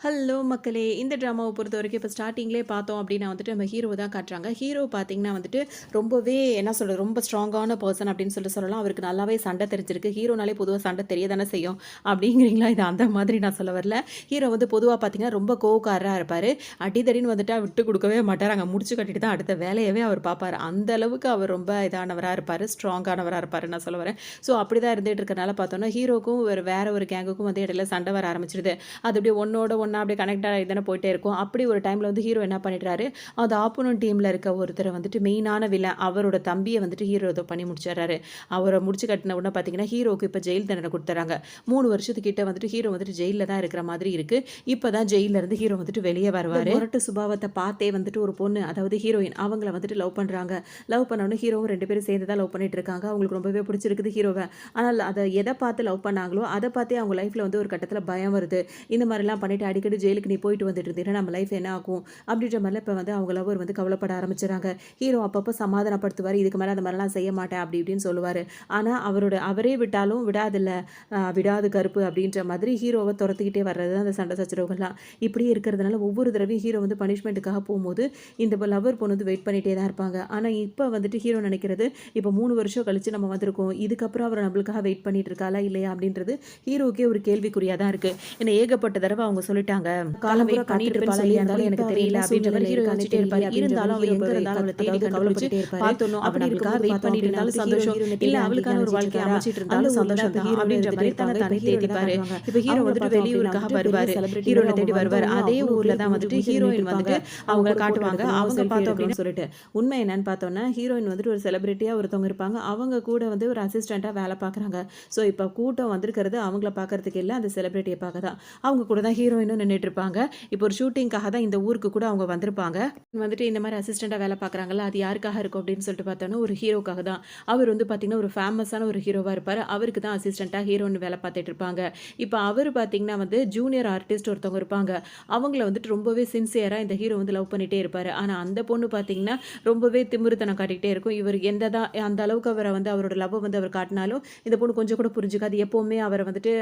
Hello மக்களே! இந்த ட்ராமாவ பொறுத்தவரைக்கும் இப்ப ஸ்டார்ட்டிங்லேயே பார்த்தோம் அப்டின்னா வந்துட்டு நம்ம ஹீரோவ தான் காட்டுறாங்க. ஹீரோ பார்த்தீங்கன்னா வந்துட்டு ரொம்பவே என்ன சொல்றது, ரொம்ப ஸ்ட்ராங்கான பெர்சன் அப்டின்னு சொல்லலாம். அவருக்கு நல்லாவே சண்டை தெரிஞ்சிருக்கு. ஹீரோனாலே பொதுவா சண்டை தெரிய தானே செய்யும். அப்டிங்கிறீங்களா? இது அந்த மாதிரி நான் சொல்ல வரல. ஹீரோ வந்து பொதுவா பார்த்தீங்கன்னா ரொம்ப கோவக்காரரா இருப்பாரு. அடிதடின்னு வந்துட்டா விட்டு குடுக்கவே மாட்டாரு. அங்க முடிச்சு கட்டிட்டு தான் அடுத்த வேலையவே அவர் பார்ப்பாரு. அந்த அளவுக்கு அவர் ரொம்ப இதானவரா இருப்பாரு. ஸ்ட்ராங்கானவரா இருப்பாரு நான் சொல்ல வரேன். ஸோ அப்டிதான் இருந்துட்டு இருக்கனால பார்த்தோம்னா, ஹீரோக்கும் வேற ஒரு கேங்குக்கும் வந்து இடையில சண்டை வர ஆரம்பிச்சுருது. அது அப்படியே ஒண்ணோட ஒண்ணா அப்படியே கனெக்ட் ஆகி தானே போயிட்டே இருக்கும். அப்படி ஒரு டைம்ல வந்து ஹீரோ என்ன பண்ணிடுறாரு, அந்த ஆப்போனன்ட் டீம்ல இருக்க ஒருத்தர வந்துட்டு மெயினான வில்லன் அவரோட தம்பிய வந்துட்டு ஹீரோ ஏதோ பண்ணி முடிச்சிடுறாரு. அவர முடிச்சு கட்டின உடனே பார்த்தீங்கன்னா, ஹீரோவுக்கு இப்ப ஜெயில் தண்டனை குடுத்துறாங்க. 3 வருஷத்துக்கிட்ட வந்துட்டு ஹீரோ வந்துட்டு ஜெயில்ல தான் இருக்கிற மாதிரி இருக்கு. இப்பதான் ஜெயில்ல இருந்து ஹீரோ வந்துட்டு வெளிய வருவாரு. முரட்டு சுபாவத்த பார்த்தே வந்துட்டு ஒரு பொண்ணு, அதாவது ஹீரோயின் அவங்கள வந்துட்டு லவ் பண்றாங்க. லவ் பண்ண உடனே ஹீரோவும் 2 பேரும் சேர்ந்து தான் லவ் பண்ணிட்டு இருக்காங்க. அவங்களுக்கு ரொம்பவே பிடிச்சிருக்குது ஹீரோவ. ஆனால் அத எத பார்த்து லவ் பண்ணாங்களோ, அத பார்த்தே அவங்க லைஃப்ல வந்து ஒரு கட்டத்தில பயம் வருது. இந்த மாதிரிலாம் பண்ணிட்டு அடிக்கடி ஜெயிலுக்கு நீ போயிட்டு வந்துட்டு இருந்தீங்கன்னா நம்ம லைஃப் என்ன ஆகும் அப்படின்ற மாதிரிலாம் இப்போ வந்து அவங்க லவர் வந்து கவலைப்பட ஆரம்பிச்சிடறாங்க. ஹீரோ அப்பப்போ சமாதானப்படுத்துவார், இதுக்கு மேலே அந்த மாதிரிலாம் செய்ய மாட்டேன் அப்படி இப்படின்னு சொல்லுவார். ஆனால் அவரே விட்டாலும் விடாதில்ல, விடாது கருப்பு அப்படின்ற மாதிரி ஹீரோவை துரத்துக்கிட்டே வர்றது அந்த சண்டை சச்சரவுகள்லாம். இப்படியே இருக்கிறதுனால ஒவ்வொரு தடவையும் ஹீரோ வந்து பனிஷ்மெண்ட்டுக்காக போகும்போது இந்த லவர் பொண்ணு வந்து வெயிட் பண்ணிகிட்டே தான் இருப்பாங்க. ஆனால் இப்போ வந்துட்டு ஹீரோ நினைக்கிறது, இப்போ 3 வருஷம் கழிச்சு நம்ம வந்திருக்கோம், இதுக்கப்புறம் அவர் நம்மளுக்காக வெயிட் பண்ணிட்டு இருக்காளா இல்லையா அப்படின்றது ஹீரோக்கே ஒரு கேள்விக்குறியாக தான் இருக்குது. ஏன்னா ஏகப்பட்ட தடவை அவங்க சொல்லிட்டாங்க, காலம் வெயிட் பண்ணிட்டு இருப்பான்னு சொல்லி இருந்தாலும் எனக்கு தெரியல அப்படின்ற மாதிரி ஹீரோ யோசிச்சிட்டே இருப்பாரு. இருந்தாலும் அவர் எங்க இருந்தாலும் அவளை தேடி கண்டுபிடிச்சிட்டே இருப்பாரு. பார்த்தோம் அப்படி அவளுக்காக வெயிட் பண்ணிட்டு இருந்தாலும் சந்தோஷம், இல்ல அவளுக்கான ஒரு வாழ்க்கையை அமைச்சிட்டு இருந்தாலும் சந்தோஷம் தான் அப்படின்ற மாதிரி தானே தேடிப்பாரு. இப்போ ஹீரோ வந்துட்டு வெளியூருக்காக வருவாரு, ஹீரோனை தேடி வருவாரு. அதே ஊர்ல தான் வந்துட்டு ஹீரோயின் வந்துட்டு அவங்களை காட்டுவாங்க. அவங்க பார்த்தோம் அப்படின்னு சொல்லிட்டு உண்மை என்னன்னு பார்த்தோம்னா, ஹீரோயின் வந்துட்டு ஒரு செலிபிரிட்டியா ஒருத்தவங்க இருப்பாங்க. அவங்க கூட வந்து ஒரு அசிஸ்டண்டா வேலை பார்க்குறாங்க. ஸோ இப்போ கூட்டம் வந்திருக்கிறது அவங்கள பார்க்கறதுக்கு இல்லை, அந்த செலிபிரிட்டியை பார்க்க தான். அவங்க கூட தான் ஹீரோயினும் நின்றுட்டு இருப்பாங்க. இப்போ ஒரு ஷூட்டிங்காக தான் இந்த ஊருக்கு கூட அவங்க வந்திருப்பாங்க. வந்துட்டு இந்த மாதிரி அசிஸ்டண்ட்டாக வேலை பார்க்குறாங்கல்ல, அது யாருக்காக இருக்கும் அப்படின்னு சொல்லிட்டு பார்த்தோன்னா ஒரு ஹீரோக்காக தான். அவர் வந்து பார்த்தீங்கன்னா ஒரு ஃபேமஸான ஒரு ஹீரோவாக இருப்பார். அவருக்கு தான் அசிஸ்டண்ட்டாக ஹீரோயின் வேலை பார்த்துட்டு இருப்பாங்க. இப்போ அவர் பார்த்தீங்கன்னா வந்து ஜூனியர் ஆர்டிஸ்ட் ஒருத்தவங்க இருப்பாங்க. அவங்கள வந்துட்டு ரொம்பவே சின்சியராக இந்த ஹீரோ வந்து லவ் பண்ணிகிட்டே இருப்பார். ஆனால் அந்த பொண்ணு பார்த்தீங்கன்னா ரொம்பவே திமிருத்தனம் காட்டிகிட்டே இருக்கும். இவர் அந்த அளவுக்கு அவரை வந்து அவரோட லவ்வை வந்து அவர் காட்டினாலும் இந்த பொண்ணு கொஞ்சம் கூட புரிஞ்சுக்காது. எப்போவுமே அவரை வந்துட்டு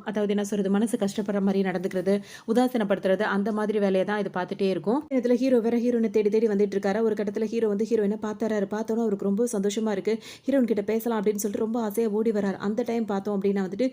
அதாவது என்ன சொல்கிறது, மனசு கஷ்டப்படுற மாதிரி நடந்துக்கிறது, உதாசீனப்படுத்துறது, அந்த மாதிரி வேலையை தான் இது பார்த்துட்டே இருக்கும். இதில் ஹீரோ வேற ஹீரோயினை தேடி தேடி வந்துட்டு இருக்காரு. ஒரு கட்டத்தில் ஹீரோ வந்து ஹீரோயினை பார்த்தாரு. பார்த்தோன்னா அவருக்கு ரொம்ப சந்தோஷமா இருக்கு. ஹீரோயின் கிட்ட பேசலாம் அப்படின்னு சொல்லிட்டு ரொம்ப ஆசையாக ஓடி வராரு. அந்த டைம் பார்த்தோம் அப்படின்னா வந்துட்டு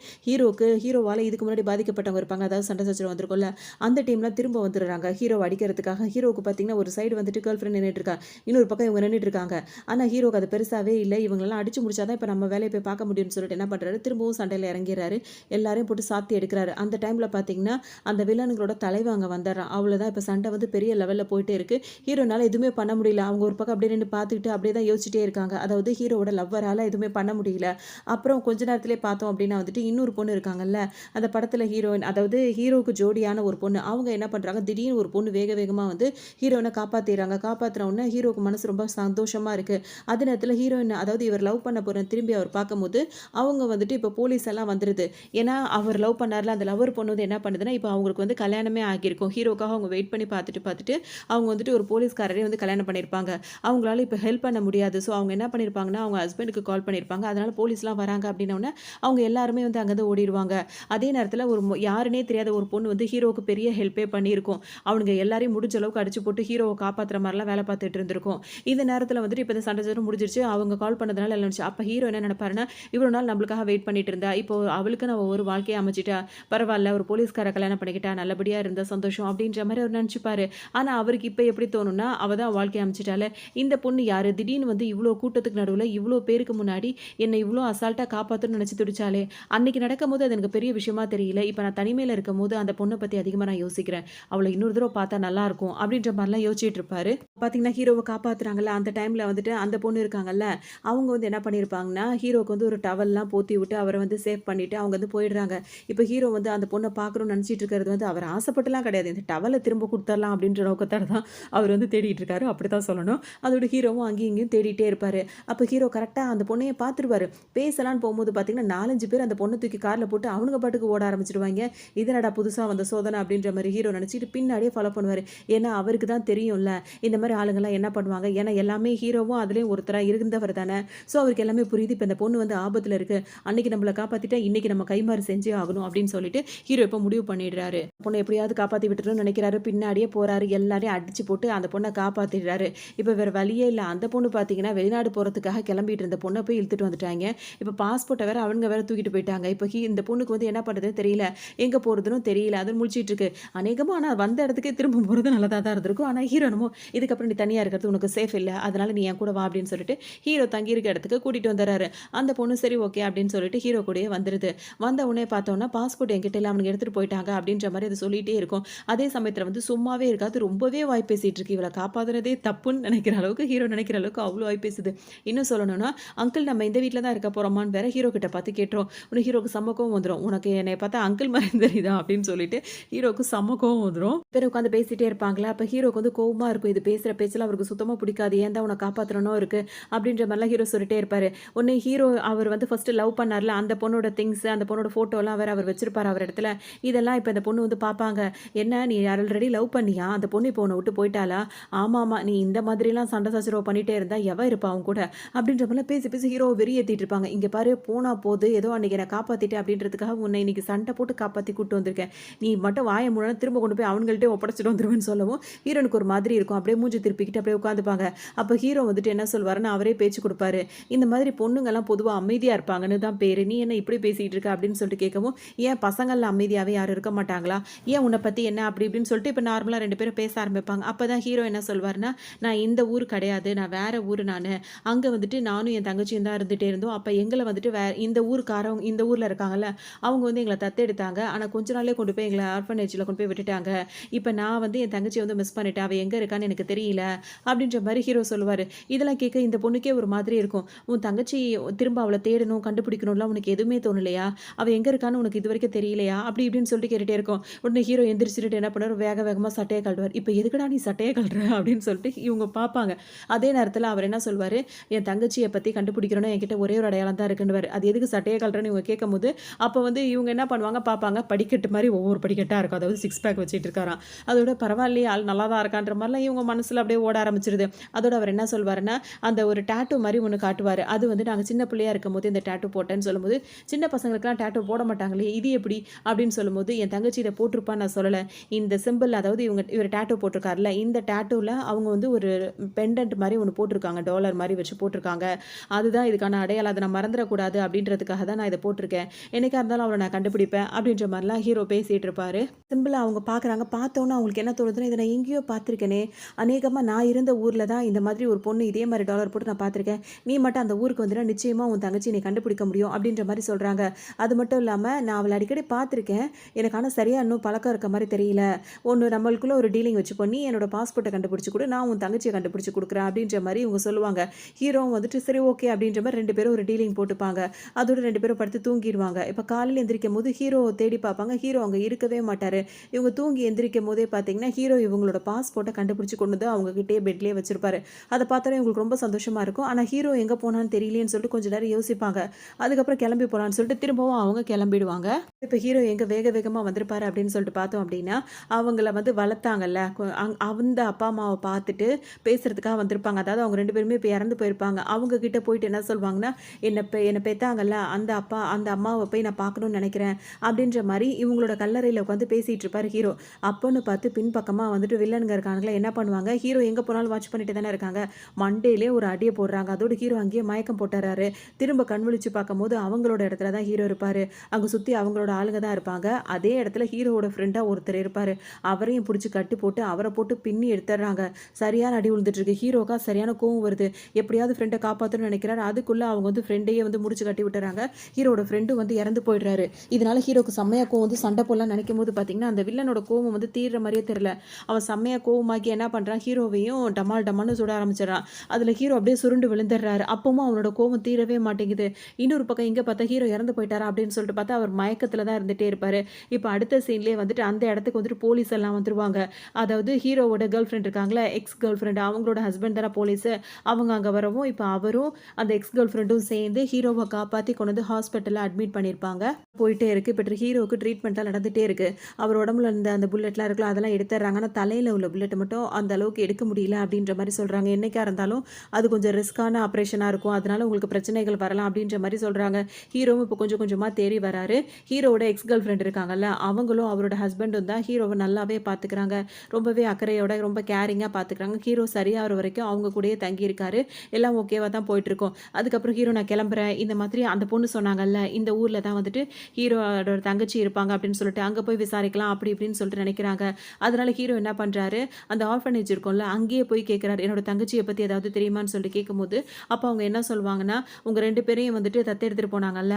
ஹீரோவால் இதுக்கு முன்னாடி பாதிக்கப்பட்டவங்க இருப்பாங்க, அதாவது சண்டை சச்சரவு வந்திருக்கும்ல, அந்த டீம்லாம் திரும்ப வந்துடுறாங்க ஹீரோ அடிக்கிறதுக்காக. ஹீரோவுக்கு பார்த்தீங்கன்னா ஒரு சைடு வந்துட்டு கேர்ள் ஃப்ரெண்ட் நின்றுட்டு இருக்கா, இன்னொரு பக்கம் இவங்க நின்றுட்டு இருக்காங்க. ஆனால் ஹீரோக்கு அது பெருசாவே இல்லை. இவங்களெல்லாம் அடிச்சு முடிச்சாதான் இப்போ நம்ம வேலையை போய் பார்க்க முடியும்னு சொல்லிட்டு என்ன பண்ணுறாரு, திரும்பவும் சண்டையில் இறங்கிறாரு. எல்லாரையும் போட்டு சாத்தி எடுக்கிறாரு. அந்த டைமில் பார்த்தீங்கன்னா அந்த வில்லனுங்களோட தலைவன் அங்கே வந்துடுறான். அவ்வளோதான், இப்போ சண்டை வந்து பெரிய லெவலில் போயிட்டே இருக்கு. ஹீரோனால எதுவுமே பண்ண முடியல. அவங்க ஒரு பக்கம் அப்படியே நின்று பார்த்துக்கிட்டு அப்படியே தான் யோசிச்சுட்டே இருக்காங்க. அதாவது ஹீரோவோட லவ்வரால் எதுவுமே பண்ண முடியல. அப்புறம் கொஞ்ச நேரத்திலே பார்த்தோம் அப்படின்னா வந்துட்டு இன்னொரு பொண்ணு இருக்காங்கல்ல, அந்த படத்தில் ஹீரோயின், அதாவது ஹீரோவுக்கு ஜோடியான ஒரு பொண்ணு, அவங்க என்ன பண்ணுறாங்க, திடீர்னு ஒரு பொண்ணு வேக வேகமாக வந்து ஹீரோயினை காப்பாற்றிடுறாங்க. காப்பாற்றின உடனே ஹீரோவுக்கு மனசு ரொம்ப சந்தோஷமாக இருக்குது. அதே நேரத்தில் ஹீரோயின், அதாவது இவர் லவ் பண்ண போகிற திரும்பி அவர் பார்க்கும்போது அவங்க வந்துட்டு இப்போ போலீஸ் எல்லாம் வந்துடுது. ஏன்னா அவர் லவ் பண்ணார்ல, அந்த லவர் பொண்ணு வந்து என்ன பண்ணுதுன்னா, இப்போ அவங்களுக்கு வந்து கல்யாணமே ஆகியிருக்கும். ஹீரோக்காக அவங்க வெயிட் பண்ணி பார்த்துட்டு அவங்க வந்துட்டு ஒரு போலீஸ்காரரே வந்து கல்யாணம் பண்ணியிருப்பாங்க. அவங்களால இப்போ ஹெல்ப் பண்ண முடியாது. ஸோ அவங்க என்ன பண்ணியிருப்பாங்கன்னா, அவங்க ஹஸ்பண்டுக்கு கால் பண்ணியிருப்பாங்க. அதனால போலீஸ்லாம் வராங்க அப்படின்னோடனே அவங்க எல்லாருமே வந்து அங்கேருந்து ஓடிடுவாங்க. அதே நேரத்தில் யாருன்னே தெரியாத ஒரு பொண்ணு வந்து ஹீரோவுக்கு பெரிய ஹெல்ப்பே பண்ணியிருக்கும். அவனுங்க எல்லாரையும் முடிஞ்ச அளவுக்கு அடிச்சு போட்டு ஹீரோவை காப்பாற்றுற மாதிரிலாம் வேலை பார்த்துட்டு இருந்திருக்கும். இந்த நேரத்தில் வந்துட்டு இப்போ இந்த சண்டை முடிஞ்சிருச்சு. அவங்க கால் பண்ணதுனால எல்லாம் நினச்சி, அப்போ ஹீரோ என்ன நினைப்பாருன்னா, இவ்வளோ நாள் நம்மளுக்காக வெயிட் பண்ணிட்டு இருந்தா, இப்போ அவளுக்கு நான் ஒரு வாழ்க்கையை அமைச்சிட்டா, பரவாயில்ல, ஒரு போலீஸ்கார கல்யாணம் பண்ணிக்கிட்டா, நல்லபடியாக இருந்தா சந்தோஷம் அப்படின்ற மாதிரி அவர் நினச்சிப்பாரு. ஆனால் அவருக்கு இப்போ எப்படி தோணும்னா, அவள் தான் வாழ்க்கையை அமைச்சிட்டால, இந்த பொண்ணு யார், திடீர்னு வந்து இவ்வளோ கூட்டத்துக்கு நடுவில் இவ்வளோ பேருக்கு முன்னாடி என்னை இவ்வளோ அசால்ட்டாக காப்பாற்றணும்னு நினச்சி துடிச்சாலே, அன்னைக்கு நடக்கும்போது அது எனக்கு பெரிய விஷயமா தெரியல. இப்போ நான் தனிமையில் இருக்கும் போது அந்த பொண்ணை பற்றி அதிகமாக நான் யோசிக்கிறேன். அவளை இன்னொரு தடவை பார்த்தா நல்லாயிருக்கும் அப்படின்ற மாதிரிலாம் யோசிச்சுட்டு இருப்பாரு. பார்த்தீங்கன்னா ஹீரோவை காப்பாற்றுறாங்கல்ல, அந்த டைமில் வந்துட்டு அந்த பொண்ணு இருக்காங்கல்ல, அவங்க வந்து என்ன பண்ணியிருப்பாங்கன்னா, ஹீரோவுக்கு வந்து ஒரு டவல்லாம் போத்தி விட்டு அவரை வந்து சேவ் பண்ணிவிட்டு அவங்க வந்து போயிடுறாங்க. இப்போ ஹீரோ வந்து அந்த பொண்ணை பார்க்கணும்னு நினச்சிட்டு இருக்கிறது வந்து அவர் ஆசைப்பட்டுலாம் கிடையாது. இந்த டவலை திரும்ப கொடுத்துடலாம் அப்படின்ற நோக்கத்தோட தான் அவர் வந்து தேடிட்டு இருக்காரு, அப்படி தான் சொல்லணும். அதோட ஹீரோவும் அங்கேயும் இங்கேயும் தேடிட்டே இருப்பார். அப்போ ஹீரோ கரெக்டாக அந்த பொண்ணையை பார்த்துருவாரு. பேசலான்னு போகும்போது பார்த்தீங்கன்னா 4-5 பேர் அந்த பொண்ணை தூக்கி காரில் போட்டு அவனுங்க பாட்டுக்கு ஓட ஆரம்பிச்சிடுவாங்க. இதனடா புதுசாக வந்த சோதனை அப்படின்ற மாதிரி ஹீரோ நினச்சிட்டு பின்னாடியே ஃபாலோ பண்ணுவார். ஏன்னா அவருக்கு தான் தெரியும்ல இந்த மாதிரி ஆளுங்கள்லாம் என்ன பண்ணுவாங்க. ஏன்னா எல்லாமே ஹீரோவும் அதுலேயும் ஒருத்தராக இருந்தவர் தானே. ஸோ அவருக்கு எல்லாமே புரியுது. இப்போ இந்த பொண்ணு வந்து ஆபத்தில் இருக்குது, அன்னைக்கு நம்மளை காப்பாற்றிட்டா இன்னைக்கு நம்ம கைமாறு செஞ்சே ஆகணும் அப்படின்னு சொல்லிட்டு ஹீரோ இப்போ முடிவு பண்ணிடுறாரு. பொண்ண எப்படியாவது காப்பாத்தி விட்டுறணும்னு நினைக்கிறாரு. பின்னாடியே போறாரு. எல்லாரையும் அடிச்சு போட்டு அந்த பொண்ண காப்பாத்திடுறாரு. இப்ப வேற வழியே இல்ல. அந்த பொண்ணு பார்த்தீங்கன்னா, வெளிநாடு போறதுக்காக கிளம்பிட்டு இருந்த பொண்ண போய் இழுத்துட்டு வந்துட்டாய்ங்க. இப்ப பாஸ்போர்ட்ட வேற அவங்க வேற தூக்கிட்டு போயிட்டாங்க. இப்ப இந்த பொண்ணுக்கு வந்து என்ன பண்றதுன்னு தெரியல. எங்க போறதுன்னும் தெரியல. அது முழிச்சிட்டு இருக்கு. அநேகமா ஆனா வந்த இடத்துக்கே திரும்ப போறது நல்லதா தான் இருந்திருக்கும். ஆனா ஹீரோ என்னமோ இதுக்கப்புறம் நீ தனியா இருக்கிறது உனக்கு சேஃப் இல்ல. அதனால நீ என் கூட வா அப்படின்னு சொல்லிட்டு ஹீரோ தங்கியிருக்க இடத்துக்கு கூட்டிட்டு வந்துர்றாரு. அந்த பொண்ணு சரி ஓகே அப்படின்னு சொல்லிட்டு ஹீரோ கூடயே வந்துருது. வந்த உடனே பார்த்தோம்னா, பாஸ்போர்ட் என்கிட்ட இல்ல அவனுங்க எடுத்துட்டு போயிட்டாங்க அப்படின்ற மாரி அது சொல்லிட்டே இருக்கும். அதே சமயத்துல வந்து சும்மாவே இருக்காது. ரொம்பவே வாய் பேசிட்டு இருக்கு. இவள காப்பாத்துனதே தப்புன்னு நினைக்கிற அளவுக்கு ஹீரோ நினைக்கிற அளவுக்கு அவ்ளோ வாய் பேசுது. இன்னும் சொல்லணும்னா, அங்கிள் நம்ம இந்த வீட்ல தான் இருக்க போறோமான்னு வேற ஹீரோ கிட்ட பார்த்து கேட்டுரும். உடனே ஹீரோக்கு செம்ம கோவம் வந்துரும். உனக்கு என்னைய பார்த்தா அங்கிள் மாரி தெரியுதா? அப்படின்னு சொல்லிட்டு ஹீரோக்கு செம்ம கோவம் வந்துரும். பேரு உட்காந்து பேசிட்டே இருப்பாங்களா, அப்ப ஹீரோக்கு வந்து கோவமா இருக்கும். இது பேசுற பேச்செல்லாம் அவருக்கு சுத்தமா பிடிக்காது. ஏன் தான் உன்ன காப்பாத்தணும்னோ இருக்கு. அப்படின்ற மாரிலாம் ஹீரோ சொல்லிட்டே இருப்பாரு. உடனே ஹீரோ அவர் வந்து ஃபர்ஸ்ட் லவ் பண்ணார்ல, அந்த பொண்ணோட திங்ஸ், அந்த பொண்ணோட ஃபோட்டோலாம் வேற அவர் வச்சிருப்பாரு அவர் இடத்துல. இதெல்லாம் இப்ப இந்த பொண்ணு வந்து பார்ப்பாங்க. "என்ன நீ ஆல்ரெடி லவ் பண்ணியா? அந்த பொண்ணு இப்போ உன்ன விட்டு போயிட்டாளா? ஆமாமா. நீ இந்த மாதிரிலாம் சண்டை சச்சரவு பண்ணிட்டே இருந்தா எவ இருப்பா உன் கூட?" அப்படின்ற மாரிலாம் பேசி பேசி ஹீரோவ வெறியேத்திட்டு இருப்பாங்க. "இங்க பாரு போனா போது. ஏதோ அன்னைக்கு என்ன காப்பாத்திட்டேன் அப்படின்றதுக்காக உன்னை இன்னைக்கு சண்டை போட்டு காப்பாத்தி கூட்டு வந்திருக்கேன். நீ மட்டும் வாய மூடனா திரும்ப கொண்டு போய் அவனுங்கள்ட்டயே ஒப்படைச்சுட்டு வந்துருவேன்னு" சொல்லவும் ஹீரோனுக்கு ஒரு மாதிரி இருக்கும். அப்படியே மூஞ்சி திருப்பிக்கிட்டு அப்படியே உட்காந்துப்பாங்க. அப்ப ஹீரோ வந்துட்டு என்ன சொல்வாருன்னா, அவரே பேச்சு குடுப்பாரு. "இந்த மாதிரி பொண்ணுங்கலாம் பொதுவா அமைதியா இருப்பாங்கன்னு தான் பேரு. நீ என்ன இப்படி பேசிட்டு இருக்க?" அப்படின்னு சொல்லிட்டு கேட்கவும், "ஏன் பசங்கள்ல அமைதியாவே யாரும் இருக்க மாட்டாங்களா? ஏன் உன்ன பத்தி என்ன?" அப்படி இப்படின்னு சொல்லிட்டு இப்ப நார்மலா 2 பேரும் பேச ஆரம்பிப்பாங்க. அப்பதான் ஹீரோ என்ன சொல்வாருன்னா, "நான் இந்த ஊர் கிடையாது. நான் வேற ஊரு நானு. அங்க வந்துட்டு நானும் என் தங்கச்சியும் தான் இருந்துட்டே இருந்தோம். அப்ப எங்கள வந்துட்டு இந்த ஊர்க்காரவங்க இந்த ஊர்ல இருக்காங்கல்ல, அவங்க வந்து எங்கள தத்தெடுத்தாங்க. ஆனா கொஞ்ச நாள்லயே கொண்டு போய் எங்கள ஆர்ஃபனேஜ்ல கொண்டு போய் விட்டுட்டாங்க. இப்ப நான் வந்து என் தங்கச்சிய வந்து மிஸ் பண்ணிட்டேன். அவ எங்க இருக்கான்னு எனக்கு தெரியல." அப்படின்ற மாரி ஹீரோ சொல்லுவாரு. இதெல்லாம் கேட்க இந்த பொண்ணுக்கே ஒரு மாதிரி இருக்கும். "உன் தங்கச்சி திரும்ப அவள தேடணும், கண்டுபிடிக்கணும்லாம் உனக்கு எதுவுமே தோணலையா? அவ எங்க இருக்கான்னு உனக்கு இதுவரைக்கும் தெரியலையா?" அப்படி இப்படின்னு சொல்லிட்டு கேட்டுட்டே இருக்கும். உடனே ஹீரோ எந்திரிச்சுட்டு என்ன பண்ணுவாரு, வேக வேகமா சட்டைய கழட்டுவாரு. "இப்ப எதுக்குடா நீ சட்டைய கழட்டுற?" அப்படின்னு சொல்லிட்டு இவங்க பார்ப்பாங்க. அதே நேரத்துல அவர் என்ன சொல்வாரு, "என் தங்கச்சிய பத்தி கண்டுபிடிக்கணும்னா என்கிட்ட ஒரே ஒரு அடையாளம் தான் இருக்குன்னுவாரு." அது எதுக்கு சட்டைய கழட்டுறன்னு இவங்க கேட்கும்போது, அப்ப வந்து இவங்க என்ன பண்ணுவாங்க பார்ப்பாங்க. படிக்கட்டு மாரி ஒவ்வொரு படிக்கட்டா இருக்கும். அதாவது 6 பேக் வச்சுட்டு இருக்காராம். அதோட பரவாயில்லையே ஆள் நல்லா தான் இருக்கான்ற மாரிலாம் இவங்க மனசுல அப்படியே ஓட ஆரம்பிச்சுருது. அதோட அவர் என்ன சொல்வாருன்னா, அந்த ஒரு டாட்டூ மாரி ஒண்ணு காட்டுவாரு. அது வந்து நாங்க சின்ன பிள்ளையா இருக்கும்போது இந்த டாட்டூ போட்டேன்னு சொல்லும்போது, "சின்ன பசங்களுக்குலாம் டாட்டூ போட மாட்டாங்களே! இது எப்படி?" அப்படின்னு சொல்லும்போது, "என் தங்கச்சி இத போட்டிருப்பான்னு நான் சொல்லல. இந்த சிம்பிள் அதாவது இவர் டாட்டூ போட்டிருக்கார்ல, இந்த டாட்டூல அவங்க வந்து ஒரு பெண்டன்ட் மாரி ஒண்ணு போட்டிருக்காங்க. டாலர் மாரி வச்சு போட்டிருக்காங்க. அதுதான் இதுக்கான அடையாளம். அத நான் மறந்துறக்கூடாது அப்படின்றதுக்காக தான் நான் இத போட்டிருக்கேன். என்னைக்கா இருந்தாலும் அவள நான் கண்டுபிடிப்பேன்." அப்படின்ற மாரிலாம் ஹீரோ பேசிட்டு இருப்பாரு. சிம்பிளா அவங்க பார்க்குறாங்க. பார்த்தோனே அவங்களுக்கு என்ன தோணுதுன்னா, "இத நான் எங்கேயோ பார்த்துருக்கேனே! அநேகமா நான் இருந்த ஊர்ல தான் இந்த மாதிரி ஒரு பொண்ணு இதே மாரி டாலர் போட்டு நான் பார்த்துருக்கேன். நீ மட்டும் அந்த ஊருக்கு வந்தீன்னா நிச்சயமா உன் தங்கச்சிய நீ கண்டுபிடிக்க முடியும்." அப்படின்ற மாரி சொல்றாங்க. அது மட்டும் இல்லாம, "நான் அவள அடிக்கடி பார்த்துருக்கேன். எனக்கு ஆனா சரியா இன்னும் பழக்கம் இருக்க மாரி தெரியல. ஒண்ணு நம்மளுக்குள்ள ஒரு டீலிங் வச்சுப்போம். நீ என்னோட பாஸ்போர்ட்ட கண்டுபிடிச்சு குடு. நான் உன் தங்கச்சிய கண்டுபிடிச்சு குடுக்குறேன்." அப்படின்ற மாரி இவங்க சொல்லுவாங்க. ஹீரோவும் வந்துட்டு சரி ஓகே அப்படின்ற மாரி 2 பேரும் ஒரு டீலிங் போட்டுப்பாங்க. அதோட 2 பேரும் படுத்து தூங்கிருவாங்க. இப்ப காலையில எந்திரிக்கும்போது ஹீரோவ தேடி பார்ப்பாங்க. ஹீரோ அங்க இருக்கவே மாட்டாரு. இவங்க தூங்கி எந்திரிக்கும்போதே பார்த்தீங்கன்னா, ஹீரோ இவங்களோட பாஸ்போர்ட்ட கண்டுபிடிச்சு கொண்டு வந்து அவங்க கிட்டயே பெட்லயே வச்சிருப்பாரு. அத பார்த்தோனே இவங்களுக்கு ரொம்ப சந்தோஷமா இருக்கும். ஆனா ஹீரோ எங்க போனான்னு தெரியலையேன்னு சொல்லிட்டு கொஞ்ச நேரம் யோசிப்பாங்க. அதுக்கப்புறம் கிளம்பி போலான்னு சொல்லிட்டு திரும்பவும் அவங்க கிளம்பிடுவாங்க. இப்ப ஹீரோ எங்க வேக வேகமா வந்திருப்பாரு அப்படின்னு சொல்லிட்டு பார்த்தோம் அப்படின்னா, அவங்கள வந்து வளர்த்தாங்கல்ல, அந்த அப்பா, அம்மாவ பார்த்துட்டு பேசுறதுக்காக வந்திருப்பாங்க. அதாவது அவங்க 2 பேருமே இப்ப இறந்து போயிருப்பாங்க. அவங்க கிட்ட போயிட்டு என்ன சொல்வாங்கன்னா, என்ன பெத்தாங்கல்ல, அந்த அப்பா, அந்த அம்மாவ போய் நான் பார்க்கணும்னு நெனைக்கிறேன்." அப்படின்ற மாரி இவங்களோட கல்லறையில உட்காந்து பேசிட்டு இருப்பாரு ஹீரோ. அப்போன்னு பார்த்து பின்பக்கமா வந்துட்டு வில்லனுங்க இருக்கானுங்களா, என்ன பண்ணுவாங்க, ஹீரோ எங்க போனாலும் வாட்ச் பண்ணிட்டு தானே இருக்காங்க. மண்டையிலே ஒரு அடிய போடுறாங்க. அதோட ஹீரோ அங்கேயே மயக்கம் போட்டுறாரு. திரும்ப கண் விழிச்சு பார்க்கும்போது அவங்களோட இடத்துல தான் ஹீரோ இருப்பாரு. அங்க சுத்தி அவங்களோட ஆளுங்க தான் இருப்பாங்க. அதே இடத்துல ஹீரோவோட ஃப்ரெண்டா ஒருத்தர் இருப்பாரு. அவரையும் புடிச்சு கட்டி போட்டு அவர போட்டு பின்னி எடுத்துடுறாங்க. சரியான அடி விழுந்துட்டு இருக்கு. ஹீரோக்கா சரியான கோவம் வருது. எப்படியாவது ஃப்ரெண்ட காப்பாத்தணும்னு நினைக்கிறாரு. அதுக்குள்ள அவங்க வந்து ஃப்ரெண்டையே வந்து முடிச்சு கட்டி விட்டுறாங்க. ஹீரோவோட ஃப்ரெண்டும் வந்து இறந்து போயிடுறாரு. இதனால ஹீரோக்கு செம்மையா கோவம் வந்து சண்டை போடலாம்னு நினைக்கும்போது பார்த்தீங்கன்னா, அந்த வில்லனோட கோவம் வந்து தீர்ற மாரியே தெரியல. அவன் செம்மையா கோவமாக்கி என்ன பண்றான், ஹீரோவையும் டமால் டமால்னு சுட ஆரம்பிச்சிடுறான். அதுல ஹீரோ அப்படியே சுருண்டு விழுந்துடுறாரு. அப்பவும் அவனோட கோவம் தீரவே மாட்டேங்குது. இன்னொரு பக்கம் இங்க பார்த்தா ஹீரோ இறந்து போயிட்டாரா அப்படின்னு சொல்லிட்டு பார்த்தா அவர் மயக்கத்துல தான் இருந்துட்டே இருப்பாரு. இப்ப அடுத்த சீன்லயே வந்துட்டு அந்த இடத்துக்கு வந்துட்டு போலீஸ் எல்லாம் வந்துருவாங்க. அதாவது ஹீரோவோட கேர்ள் ஃப்ரெண்ட் இருக்காங்களா, எக்ஸ் கேர்ள் ஃப்ரெண்ட் அவங்களோட ஹஸ்பண்ட் தான போலீஸு. அவங்க அங்க வரவும் இப்ப அவரும் அந்த எக்ஸ் கேர்ள் ஃப்ரெண்டும் சேர்ந்து ஹீரோவ காப்பாத்தி கொண்டு வந்து ஹாஸ்பிட்டல்ல அட்மிட் பண்ணியிருப்பாங்க. போயிட்டே இருக்கு. இப்ப ஹீரோவுக்கு ட்ரீட்மெண்ட்லாம் நடந்துட்டே இருக்கு. அவர் உடம்புல இருந்த அந்த புல்லட்லாம் இருக்குல்ல, அதெல்லாம் எடுத்துடுறாங்க. ஆனா தலையில உள்ள புல்லட் மட்டும் அந்த அளவுக்கு எடுக்க முடியல அப்படின்ற மாரி சொல்றாங்க. என்னைக்கா இருந்தாலும் அது கொஞ்சம் ரிஸ்க்கான ஆப்ரேஷனா இருக்கும். அதனால உங்களுக்கு பிரச்சனைகள் வரலாம் அப்படின்ற மாரி சொல்றாங்க. ஹீரோவும் இப்ப கொஞ்சம் கொஞ்சமா தேறி வராரு. ஹீரோ ஹீரோவோட எக்ஸ் கேர்ள் ஃப்ரெண்ட் இருக்காங்கல்ல, அவங்களும் அவரோட ஹஸ்பண்டும் தான் ஹீரோவ நல்லாவே பார்த்துக்கிறாங்க. ரொம்பவே அக்கறையோட ரொம்ப கேரிங்கா பார்த்துக்கிறாங்க. ஹீரோ சரியாகுற வரைக்கும் அவங்க கூடயே தங்கியிருக்காரு. எல்லாம் ஓகேவா தான் போயிட்டுருக்கும். அதுக்கப்புறம் ஹீரோ நான் கிளம்புறேன். இந்த மாதிரி அந்த பொண்ணு சொன்னாங்கல்ல, இந்த ஊர்ல தான் வந்துட்டு ஹீரோவோட தங்கச்சி இருப்பாங்க அப்படின்னு சொல்லிட்டு, அங்க போய் விசாரிக்கலாம் அப்படி இப்படின்னு சொல்லிட்டு நினைக்கிறாங்க. அதனால ஹீரோ என்ன பண்றாரு, அந்த ஆர்ஃபனேஜ் இருக்கும்ல, அங்கேயே போய் கேட்கிறாரு. என்னோட தங்கச்சிய பத்தி ஏதாவது தெரியுமான்னு சொல்லிட்டு கேட்கும்போது, அப்ப அவங்க என்ன சொல்லுவாங்கன்னா, உங்க 2 பேரையும் வந்துட்டு தத்தெடுத்துட்டு போனாங்கல்ல,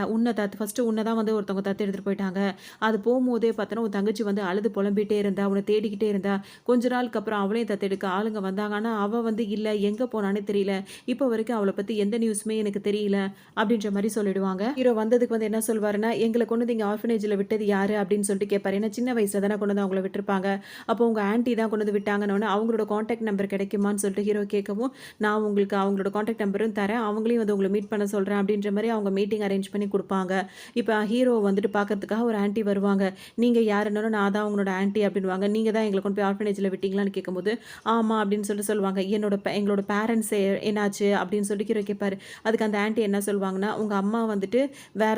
ஃபர்ஸ்ட்டு உன்ன தான் வந்து ஒருத்தவங்க தத்தெடுத்துட்டு போயிட்டாங்க. அது போம்போதே பார்த்தோன்னா, உன் தங்கச்சி வந்து அழுது புலம்பிட்டே இருந்தா, உன்ன தேடிக்கிட்டே இருந்தா. கொஞ்ச நாளுக்கு அப்புறம் அவளையும் தத்தெடுக்க ஆளுங்க வந்தாங்க. ஆனா, அவ வந்து இல்ல, எங்க போனான்னே தெரியல. இப்போ வரைக்கும் அவள பத்தி எந்த நியூஸுமே எனக்கு தெரியல. அப்படின்ற மாரி சொல்லிடுவாங்க. ஹீரோ வந்ததுக்கு வந்து என்ன சொல்வாருன்னா, எங்கள கொண்டு வந்து இங்க ஆர்ஃபனேஜ்ல விட்டது யாரு? அப்படின்னு சொல்லிட்டு கேட்பாரு. ஏன்னா சின்ன வயசுல தானே கொண்டு வந்து அவங்கள விட்டுருப்பாங்க. அப்போ உங்க ஆன்டி தான் கொண்டு வந்து விட்டாங்கன்னோனே, அவங்களோட கான்டாக்ட் நம்பர் கிடைக்குமான்னு சொல்லிட்டு ஹீரோ கேட்கவும், நான் உங்களுக்கு அவங்களோட கான்டாக்ட் நம்பரும் தரேன். அவங்களையும் வந்து உங்கள மீட் பண்ண சொல்றேன் அப்படின்ற மாரி அவங்க மீட்டிங் அரேஞ்ச் பண்ணி குடுப்பாங்க. இப்ப ஹீரோ வந்துட்டு பார்க்கறதுக்காக ஒரு ஆன்டி வருவாங்க. நீங்க யாருன்னாலும் நான் தான் உங்களோட ஆன்டி அப்படின்னுவாங்க. நீங்க தான் எங்கள கொண்டு போய் ஆர்ஃபனேஜ்ல விட்டீங்களான்னு கேட்கும்போது, ஆமா அப்படின்னு சொல்லிட்டு சொல்லுவாங்க. எங்களோட பேரண்ட்ஸ் என்னாச்சு? அப்படின்னு சொல்லிட்டு ஹீரோ கேட்பாரு. அதுக்கு அந்த ஆன்டி என்ன சொல்லுவாங்கன்னா, உங்க அம்மா வந்துட்டு வேற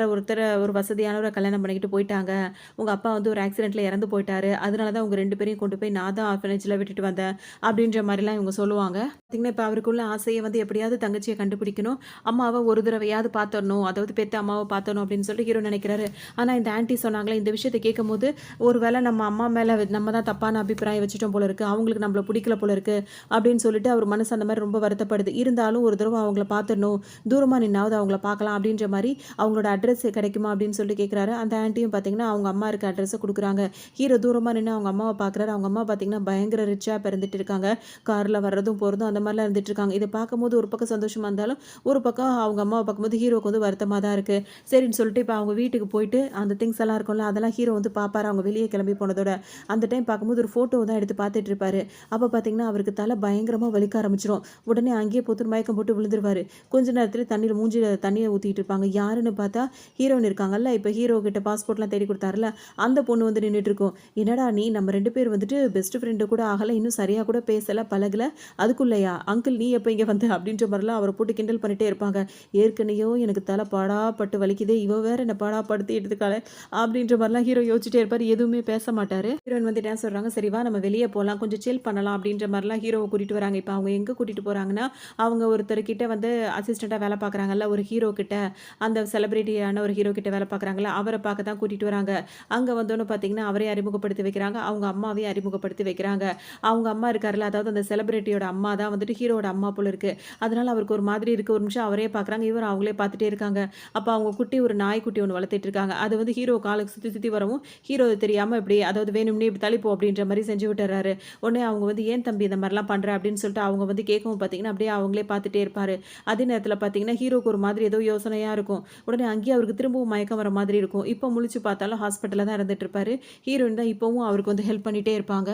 ஒரு வசதியானவர கல்யாணம் பண்ணிக்கிட்டு போயிட்டாங்க. உங்க அப்பா வந்து ஒரு ஆக்சிடென்ட்ல இறந்து போயிட்டாரு. அதனால தான் உங்க 2 பேரையும் கொண்டு போய் நான் தான் ஆர்ஃபனேஜ்ல விட்டுட்டு வந்தேன். அப்படின்ற மாரிலாம் இவங்க சொல்லுவாங்க. பார்த்தீங்கன்னா, இப்ப அவருக்குள்ள ஆசைய வந்து எப்படியாவது தங்கச்சிய கண்டுபிடிக்கணும். அம்மாவ ஒரு தடவையாவது பாத்தரணும். அதாவது பெத்த அம்மாவ பாத்தரணும் அப்படின்னு சொல்லிட்டு ஹீரோ நினைக்கிறாரு. ஆனா இந்த ஆன்டி சொன்னாங்களே, இந்த விஷயத்த கேட்கும்போது, ஒரு வேள நம்ம அம்மா மேல நம்ம தான் தப்பான அபிப்பிராயம் வச்சுட்டோம் போல இருக்கு. அவங்களுக்கு நம்மள பிடிக்கல போல இருக்கு. அப்படின்னு சொல்லிட்டு அவர் மனசு அந்த மாரி ரொம்ப வருத்தப்படுது. இருந்தாலும் ஒரு தடவ அவங்கள பாத்துரணும். தூரமா நின்னாவது அவங்கள பார்க்கலாம் அப்படின்ற மாரி அவங்களோட அட்ரஸ் கிடைக்குமா அப்படின்னு சொல்லிட்டு கேட்குறாரு. அந்த ஆன்ட்டியும் பார்த்தீங்கன்னா, அவங்க அம்மா இருக்க அட்ரஸ குடுக்குறாங்க. ஹீரோ தூரமா நின்னு அவங்க அம்மாவ பார்க்குறாரு. அவங்க அம்மா பார்த்தீங்கன்னா, பயங்கர ரிச்சா இப்ப இருந்துட்டு இருக்காங்க. கார்ல வர்றதும், போறதும் அந்த மாரிலாம் இருந்துட்டு இருக்காங்க. இத பார்க்கும்போது ஒரு பக்கம் சந்தோஷமா இருந்தாலும், ஒரு பக்கம் அவங்க அம்மாவ பார்க்கும்போது ஹீரோவுக்கு வந்து வருத்தமா தான் இருக்கு. சரின்னு சொல்லிட்டு இப்ப அவங்க வீட்டுக்கு போயிட்டு அந்த திங்ஸ் எல்லாம் இருக்கும்ல, அதெல்லாம் ஹீரோ வந்து பார்ப்பாரு. அவங்க வெளிய கிளம்பி போனதோட. அந்த டைம் பார்க்கும்போது ஒரு ஃபோட்டோ தான் எடுத்து பார்த்துட்டு இருப்பாரு. அப்ப பார்த்தீங்கன்னா, அவருக்கு தல பயங்கரமா வலிக்க ஆரம்பிச்சுரும். உடனே அங்கேயே பொத்துன்னு மயக்கம் போட்டு விழுந்துருவாரு. கொஞ்ச நேரத்திலே மூஞ்சில தண்ணிய ஊத்திட்டு இருப்பாங்க. யாருன்னு பார்த்தா ஹீரோயின் இருக்காங்கல்ல, இப்ப ஹீரோ கிட்ட பாஸ்போர்ட்லாம் தேடி குடுத்தாருல்ல, அந்த பொண்ணு வந்து நின்னுட்டு இருக்கும். "என்னடா நீ நம்ம 2 பேர் வந்துட்டு பெஸ்ட் ஃப்ரெண்டு கூட ஆகல. இன்னும் சரியா கூட பேசல, பழகல. அதுக்குள்ளயா? அங்கிள் நீ எப்ப இங்க வந்த?" அப்படின்ற மாரிலாம் அவர போட்டு கிண்டல் பண்ணிட்டே இருப்பாங்க. ஏற்கனவே எனக்கு தல பாடாப்பட்டு வலிக்குதே. இவ வேற என்ன பாடாப்படுத்தி எடுத்துக்காளே அப்படின்ற மாரிலாம் ஹீரோ யோசிச்சுட்டே இருப்பாரு. எதுவுமே பேச மாட்டாரு. ஹீரோயின் வந்து என்ன சொல்றாங்க, "சரி வா நம்ம வெளிய போலாம். கொஞ்சம் சில் பண்ணலாம்." அப்படின்ற மாரிலாம் ஹீரோவ கூட்டிட்டு வராங்க. இப்ப அவங்க எங்க கூட்டிட்டு போறாங்கன்னா, அவங்க ஒருத்தர் கிட்ட வந்து அசிஸ்டன்ட்டா வேல பார்க்குறாங்கல்ல, ஒரு ஹீரோ கிட்ட, அந்த செலிபிரிட்டியான ஒரு ஹீரோ கிட்ட வேல பார்க்குறாங்கல்ல, அவர பார்க்க தான் கூட்டிட்டு வராங்க. அங்க வந்தோனே பார்த்தீங்கன்னா, அவரையும் அறிமுகப்படுத்தி வைக்கிறாங்க. அவங்க அம்மாவையும் அறிமுகப்படுத்தி வைக்கிறாங்க. அவங்க அம்மா இருக்கார்ல, அதாவது அந்த செலிபிரிட்டியோட அம்மா தான் வந்துட்டு ஹீரோவோட அம்மா போல இருக்கு. அதனால அவருக்கு ஒரு மாதிரி இருக்கு. ஒரு நிமிஷம் அவரே பார்க்குறாங்க. இவரு அவங்களே பார்த்துட்டே இருக்காங்க. அப்ப அவங்க குட்டி ஒரு நாய்க்குட்டி ஒண்ணு வளர்த்துட்டு இருக்காங்க. அது வந்து ஹீரோ காலுக்கு சுத்தி சுத்தி வரவும், ஹீரோ தெரியாம இப்படி அதாவது வேணும்னே இப்படி தள்ளி போ அப்படின்ற மாரி செஞ்சு விட்டுர்றாரு. உடனே அவங்க வந்து ஏன் தம்பி இந்த மாரிலாம் பண்ற அப்படின்னு சொல்லிட்டு அவங்க வந்து கேட்கவும் பார்த்தீங்கன்னா, அப்படியே அவங்களே பார்த்துட்டே இருப்பாரு. அதே நேரத்தில பார்த்தீங்கன்னா, ஹீரோக்கு ஒரு மாதிரி ஏதோ யோசனையா இருக்கும். உடனே அங்கேயே அவருக்கு திரும்பவும் மயக்கம் வர மாதிரி இருக்கும். இப்போ முழிச்சு பார்த்தாலும் ஹாஸ்பிட்டல்ல தான் இருந்துட்டு இருப்பாரு. ஹீரோயின் தான் இப்பவும் அவருக்கு வந்து ஹெல்ப் பண்ணிட்டே இருப்பாங்க.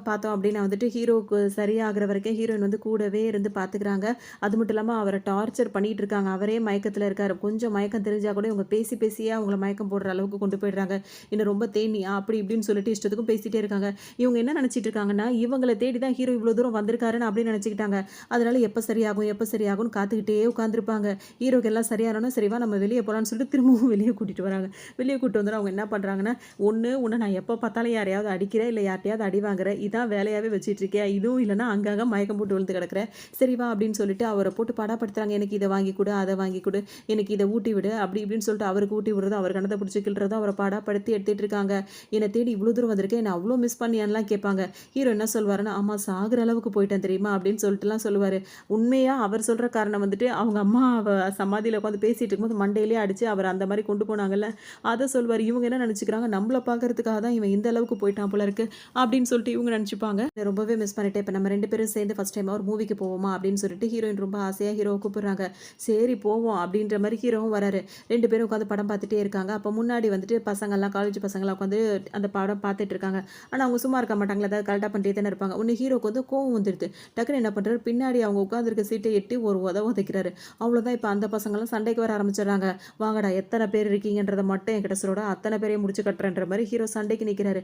பார்த்தோம் அப்படின்னா வந்துட்டு ஹீரோவுக்கு சரியாகிற வரைக்கும் ஹீரோயின் வந்து கூடவே இருந்து பார்த்துக்கிறாங்க. அது மட்டும் இல்லாம அவர டார்ச்சர் பண்ணிட்டு இருக்காங்க. அவரே மயக்கத்தில இருக்காரு. கொஞ்சம் மயக்கம் தெரிஞ்சா கூட இவங்க பேசி பேசியே அவங்கள மயக்கம் போடுற அளவுக்கு கொண்டு போயிடுறாங்க. "என்ன ரொம்ப தேனியா?" அப்படி இப்படின்னு சொல்லிட்டு இஷ்டத்துக்கும் பேசிட்டே இருக்காங்க. இவங்க என்ன நினைச்சிட்டு இருக்காங்கன்னா, இவங்கள தேடி தான் ஹீரோ இவ்வளோ தூரம் வந்திருக்காருன்னு அப்படின்னு நினைச்சுக்கிட்டாங்க. அதனால எப்ப சரியாகும், எப்ப சரியாகும்னு காத்துக்கிட்டே உட்காந்துருப்பாங்க. ஹீரோக்கு எல்லாம் சரியானோனே, "சரி வா நம்ம வெளிய போலாம்ன்னு" சொல்லிட்டு திரும்பவும் வெளிய கூட்டிட்டு வராங்க. வெளிய கூட்டிட்டு வந்து அவங்க என்ன பண்றாங்கன்னா, உன்ன நான் எப்ப பார்த்தாலும் யாரையாவது அடிக்கிறேன், இல்ல யார்ட்டயாவது அடி வாங்குறேன். இதான் வேலையாவே வச்சுட்டு இருக்கியா? இதுவும் இல்லன்னா அங்கங்க மயக்கம் போட்டு விழுந்து கிடக்குற. சரி வா அப்படின்னு சொல்லிட்டு அவர போட்டு பாடாப்படுத்துறாங்க. எனக்கு இத வாங்கி குடு, அத வாங்கி குடு, எனக்கு இத ஊட்டி விடு, அப்படி இப்படின்னு சொல்லிட்டு அவருக்கு ஊட்டி விடுறதும், அவர் கண்ணத்த பிடிச்சு கிள்றதும், அவர பாடாப்படுத்தி எடுத்துட்டு இருக்காங்க. என்ன தேடி இவ்வளோ தூரம் வந்திருக்கேன். என்ன அவ்வளோ மிஸ் பண்ணியான்லாம் கேட்பாங்க. ஹீரோ என்ன சொல்வாருன்னா, ஆமா சாகுற அளவுக்கு போயிட்டேன் தெரியுமா? அப்படின்னு சொல்லிட்டுலாம் சொல்லுவாரு. உண்மையா அவர் சொல்ற காரணம் வந்துட்டு, அவங்க அம்மா சமாதியில உட்காந்து பேசிட்டு இருக்கும்போது மண்டையிலேயே அடிச்சு அவர அந்த மாரி கொண்டு போனாங்கல்ல, அத சொல்வாரு. இவங்க என்ன நினைச்சுக்கிறாங்க, நம்மள பார்க்கறதுக்காக தான் இவன் இந்த அளவுக்கு போயிட்டான் போல இருக்கு, அப்படின்னு சொல்லிட்டு இவங்க நினைச்சுப்பாங்க. ரொம்பவே மிஸ் பண்ணிட்டேன். இப்ப நம்ம 2 பேரும் சேர்ந்து ஃபர்ஸ்ட் டைமா ஒரு மூவிக்கு போவோமா? அப்படின்னு சொல்லிட்டு ஹீரோயின் ரொம்ப ஆசையா ஹீரோவ கூப்பிடுறாங்க. சரி போவோம் அப்படின்ற மாரி ஹீரோவும் வராரு. 2 பேரும் உட்காந்து படம் பார்த்துட்டே இருக்காங்க. அப்ப முன்னாடி வந்துட்டு பசங்கள்லாம் காலேஜ் பசங்கலாம் உட்காந்து அந்த படம் பார்த்துட்டு இருக்காங்க. ஆனா அவங்க சும்மா இருக்க மாட்டாங்கல்ல. ஏதாவது கலட்டா பண்ணிட்டே தானே இருப்பாங்க. உடனே ஹீரோக்கு வந்து கோவம் வந்துருது. டக்குனு என்ன பண்றாரு, பின்னாடி அவங்க உட்கார்ந்திருக்க சீட்ட எட்டி ஒரு உதைக்கிறாரு. அவ்வளோதான். இப்ப அந்த பசங்கலாம் சண்டைக்கு வர ஆரம்பிச்சுடுறாங்க. வாங்கடா எத்தன பேர் இருக்கீங்கன்றத மட்டும் என்கிட்ட சொல்லுடா. அத்தன பேரையும் முடிச்சு கட்டுறேன்ற மாரி ஹீரோ சண்டைக்கு நிக்கிறாரு.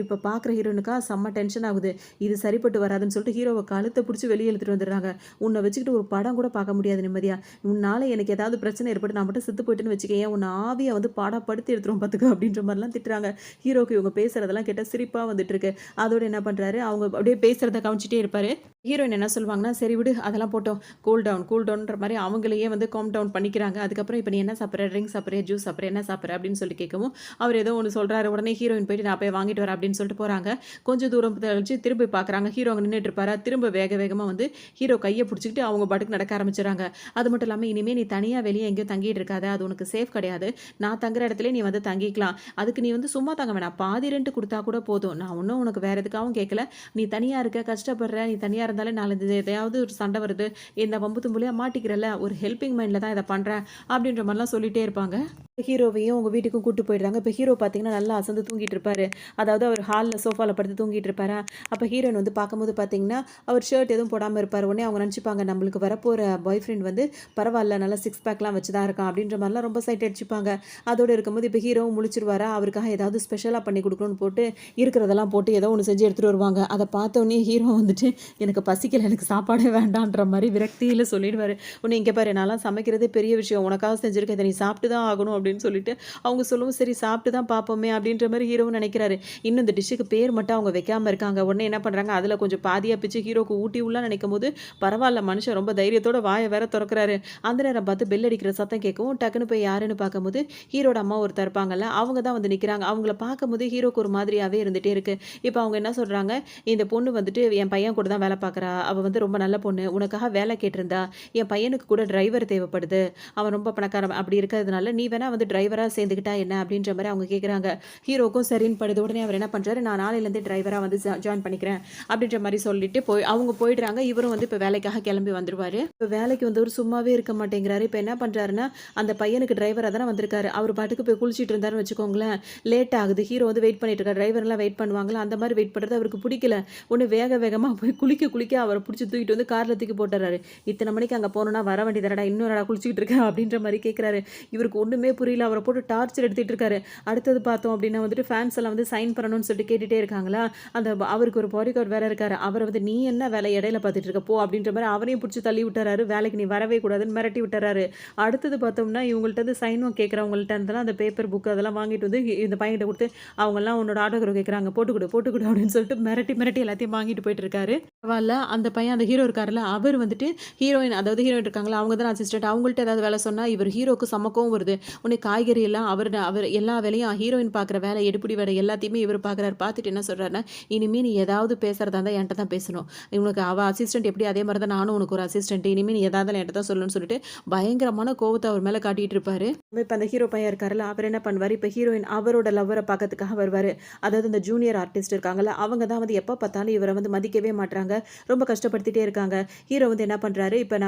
இப்ப பார்க்குற ஹீரோயினுக்கா செம்ம டென்ஷன் ஆகுது. இது சரிப்பட்டு வராதுன்னு சொல்லிட்டு ஹீரோவ கழுத்த புடிச்சு வெளிய இழுத்துட்டு வந்துடுறாங்க. உன்ன வச்சுக்கிட்டு ஒரு படம் கூட பார்க்க முடியாது நிம்மதியா. உன்னால எனக்கு ஏதாவது பிரச்சனை ஏற்பட்டு நான் மட்டும் செத்து போயிட்டேன்னு வச்சுக்கயேன், உன்ன ஆவிய வந்து பாடாப்படுத்தி எடுத்துருவோம் பார்த்துக்கோ அப்படின்ற மாரிலாம் திட்டுறாங்க. ஹீரோக்கு இவங்க பேசுறதெல்லாம் கேட்டா சிரிப்பா வந்துட்டு இருக்கு. அதோட என்ன பண்றாரு, அவங்க அப்படியே பேசுறத கவனிச்சுட்டே இருப்பாரு. ஹீரோயின் என்ன சொல்லுவாங்கன்னா, "சரி விடு அதெல்லாம் போட்டும். கூல் டவுன்ற மாரி அவங்களையே வந்து காம் டவுன் பண்ணிக்கிறாங்க. அதுக்கப்புறம் இப்ப நீ என்ன சாப்பிடுற? ட்ரிங்க் சாப்பிடுறியா? ஜூஸ் சாப்பிடுறியா? என்ன சாப்பிடுற?" அப்படின்னு சொல்லி கேட்கவும், அவர் ஏதோ ஒண்ணு சொல்றாரு. உடனே ஹீரோயின் போயிட்டு, "நான் போய் வாங்கிட்டு வரேன்" அப்படின்னு சொல்லிட்டு போறாங்க. கொஞ்சம் தூரம் கழிச்சு திரும்பி பார்க்குறாங்க. ஹீரோ அங்க நின்னுட்டு இருப்பாரா, திரும்ப வேக வேகமா வந்து ஹீரோ கைய புடிச்சுக்கிட்டு அவங்க பாட்டுக்கு நடக்க ஆரம்பிச்சுறாங்க. அது மட்டும் இல்லாம, "இனிமே நீ தனியா வெளிய எங்கேயும் தங்கிட்டு இருக்காத. அது உனக்கு சேஃப் கிடையாது. நான் தங்குற இடத்துலயே நீ வந்து தங்கிக்கலாம். அதுக்கு நீ வந்து சும்மா தங்க வேணாம். பாதி ரெண்ட் குடுத்தா கூட போதும். நான் ஒண்ணும் உனக்கு வேற எதுக்காகவும் கேட்கல. நீ தனியா இருக்க, கஷ்டப்படுற. நீ தனியா இருந்தாலே நாளடைஞ்சு எதையாவது ஒரு சண்டை வருது. இந்த வம்பு தும்புலயா மாட்டிக்கிறல்ல. ஒரு ஹெல்பிங் மைண்ட்ல தான் இத பண்றேன்." அப்படின்ற மாரிலாம் சொல்லிட்டே இருப்பாங்க. ஹீரோவையும் உங்க வீட்டுக்கும் கூட்டு போயிடுறாங்க. இப்ப ஹீரோ பார்த்தீங்கன்னா, நல்லா அசந்து தூங்கிட்டு இருப்பாரு. அதாவது அவர் ஹால்ல சோஃபால படுத்து தூங்கிட்டு இருப்பாரா, அப்ப ஹீரோயின் வந்து பார்க்கும்போது பார்த்தீங்கன்னா, அவர் ஷர்ட் எதுவும் போடாம இருப்பாரு. உடனே அவங்க நினச்சுப்பாங்க, நம்மளுக்கு வரப்போற பாய் ஃப்ரெண்ட் வந்து பரவால்ல, நல்லா சிக்ஸ் பேக்லாம் வச்சு தான் இருக்கான் அப்படின்ற மாரிலாம் ரொம்ப சைட் அடிச்சுப்பாங்க. அதோட இருக்கும்போது இப்ப ஹீரோவும் முழிச்சிருவாரா, அவருக்காக ஏதாவது ஸ்பெஷலா பண்ணி குடுக்கணும்னு போட்டு, இருக்கிறதெல்லாம் போட்டு ஏதோ ஒண்ணு செஞ்சு எடுத்துட்டு வருவாங்க. அத பார்த்தோனே ஹீரோ வந்துட்டு, "எனக்கு பசிக்கல, எனக்கு சாப்பாடே வேண்டான்ற" மாரி விரக்தியில சொல்லிடுவாரு. "உன்னை இங்க பாரு, நான்லாம் சமைக்கிறதே பெரிய விஷயம். உனக்காக செஞ்சிருக்கேன். இத நீ சாப்பிட்டு தான் ஆகணும்" அப்படின்னு சொல்லிட்டு, அவங்க சொல்லவும், "சரி சாப்பிட்டு தான் பார்ப்போமே" அப்படின்ற மாரி ஹீரோவும் நினைக்கிறாரு. இன்னும் இந்த டிஷ்ஷுக்கு பேர் மட்டும் அவங்க வைக்காம இருக்காங்க. உடனே என்ன பண்றாங்க, அதில கொஞ்சம் பாதியா பிச்சு ஹீரோக்கு ஊட்டி விடலாம்னு நினைக்கும்போது, பரவால்ல மனுஷன் ரொம்ப தைரியத்தோட வாய வேற தொறக்குறாரு. அந்த நேரம் பார்த்து பெல் அடிக்கிற சத்தம் கேட்கவும், டக்குனு போய் யாருன்னு பார்க்கும்போது, ஹீரோட அம்மா ஒருத்தர் இருப்பாங்கல்ல, அவங்க தான் வந்து நிக்கிறாங்க. அவங்கள பார்க்கும்போது ஹீரோக்கு ஒரு மாதிரியாவே இருந்துட்டே இருக்கு. இப்ப அவங்க என்ன சொல்றாங்க, "இந்த பொண்ணு வந்துட்டு என் பையன் கூட தான் வேலை பார்க்குறா. அவ வந்து ரொம்ப நல்ல பொண்ணு. உனக்காக வேலை கேட்டிருந்தா. என் பையனுக்கு கூட டிரைவர் தேவைப்படுது. அவன் ரொம்ப பணக்காரன். அப்படி இருக்கிறதுனால நீ வேணா வந்து டிரைவரா சேர்ந்துக்கிட்டா என்ன?" அப்படின்ற மாரி அவங்க கேட்குறாங்க. ஹீரோக்கும் சரின்னு படுது. உடனே அவர் என்ன பண்றாரு, "நான் நாளையிலேருந்தே டிரைவரா வந்து ஜாயின் பண்ணிக்கிறேன்" அப்படின்ற மாரி சொல்லிட்டு அவங்க போயிடுறாங்க. இவரும் வந்து இப்ப வேலைக்காக கிளம்பி வந்துருவாரு. இப்ப வேலைக்கு வந்தவரு சும்மாவே இருக்க மாட்டேங்கிறாரு. இப்ப என்ன பண்றாருன்னா, அந்த பையனுக்கு டிரைவரா தானே வந்திருக்காரு. அவர் பாட்டுக்கு போய் குளிச்சிட்டு இருந்தாருன்னு வச்சுக்கோங்களேன். லேட் ஆகுது. ஹீரோ வந்து வெயிட் பண்ணிட்டு இருக்காரு. டிரைவர்லாம் வெயிட் பண்ணுவாங்கல்ல, அந்த மாரி வெயிட் பண்றது அவருக்கு பிடிக்கல. உடனே வேக வேகமா போய் குளிக்க அவர புடிச்சு தூக்கிட்டு வந்து கார்ல தூக்கி போட்டுறாரு. "இத்தனை மணிக்கு அங்க போணும்னா வர வேண்டியதுதானடா, இன்னும் என்னடா குளிச்சுக்கிட்டு இருக்க?" அப்படின்ற மாரி கேட்குறாரு. இவருக்கு ஒண்ணுமே புரியல. அவர போட்டு டார்ச்சர் எடுத்துட்டு இருக்காரு. அடுத்தது பார்த்தோம் அப்படின்னா வந்துட்டு ஃபேன்ஸ் எல்லாம் வந்து சைன் பண்ணணும்னு சொல்லிட்டு கேட்டுட்டே இருக்காங்களா, அந்த அவருக்கு ஒரு பாடி கார்ட் வேற இருக்காரு. அவர வந்து, "நீ என்ன வேலை இடையில பார்த்துட்டு இருக்க போ" அப்படின்ற மாரி அவரையும் புடிச்சு தள்ளி விட்டுறாரு. வேலைக்கு நீ வரவே கூடாதுன்னு மிரட்டி விட்டுறாரு. அடுத்தது பார்த்தோம்னா, இவங்கள்ட்ட இருந்து சைனும் கேட்கிறவங்கள்ட்ட இருந்தெல்லாம் அந்த பேப்பர், புக் அதெல்லாம் வாங்கிட்டு வந்து இந்த பையன்கிட்ட குடுத்து, அவங்கலாம் உன்னோட ஆட்டோகிராஃப் கேட்குறாங்க. போட்டு குடு அப்படின்னு சொல்லிட்டு மிரட்டி மிரட்டி எல்லாத்தையும் வாங்கிட்டு போயிட்டு இருக்காரு. பரவால்ல, அந்த பையன் அந்த ஹீரோ இருக்காருல்ல, அவர் வந்துட்டு ஹீரோயின், அதாவது ஹீரோயின் இருக்காங்கல்ல, அவங்க தான அசிஸ்டன்ட். அவங்கள்ட்ட ஏதாவது வேலை சொன்னா இவர் ஹீரோக்கு செம கோவம் வருது. உடனே காய்கறி எல்லாம் அவர் எல்லா வேலையும் ஹீரோயின் பார்க்குற வேலை, எடுபிடி வேலை எல்லாத்தையுமே இவர் பார்க்குறாரு. பார்த்துட்டு என்ன சொல்றாருன்னா, "இனிமே நீ ஏதாவது பேசுறதா இருந்தா என்ட்ட தான் பேசணும். உனக்கு அவ அசிஸ்டன்ட் எப்படி, அதே மாரி தான் நானும் உனக்கு ஒரு அசிஸ்டன்ட். இனிமே நீ எதா இருந்தாலும் என்ட்ட தான் சொல்லணும்னு" சொல்லிட்டு பயங்கரமான கோவத்த அவர் மேல காட்டிட்டு இருப்பாரு. இப்ப அந்த ஹீரோ பையன் இருக்காருல்ல, அவர் என்ன பண்ணுவாரு, இப்ப ஹீரோயின் அவரோட லவ்வர பார்க்கறதுக்காக வருவாரு. அதாவது இந்த ஜூனியர் ஆர்டிஸ்ட் இருக்காங்கல்ல, அவங்க தான் வந்து எப்ப பார்த்தாலும் இவர வந்து மதிக்கவே மாட்றாங்க. ரொம்ப கஷ்டப்படுத்திட்டே இருக்காங்க. ஹீரோ வந்து என்ன பண்றாரு, இப்ப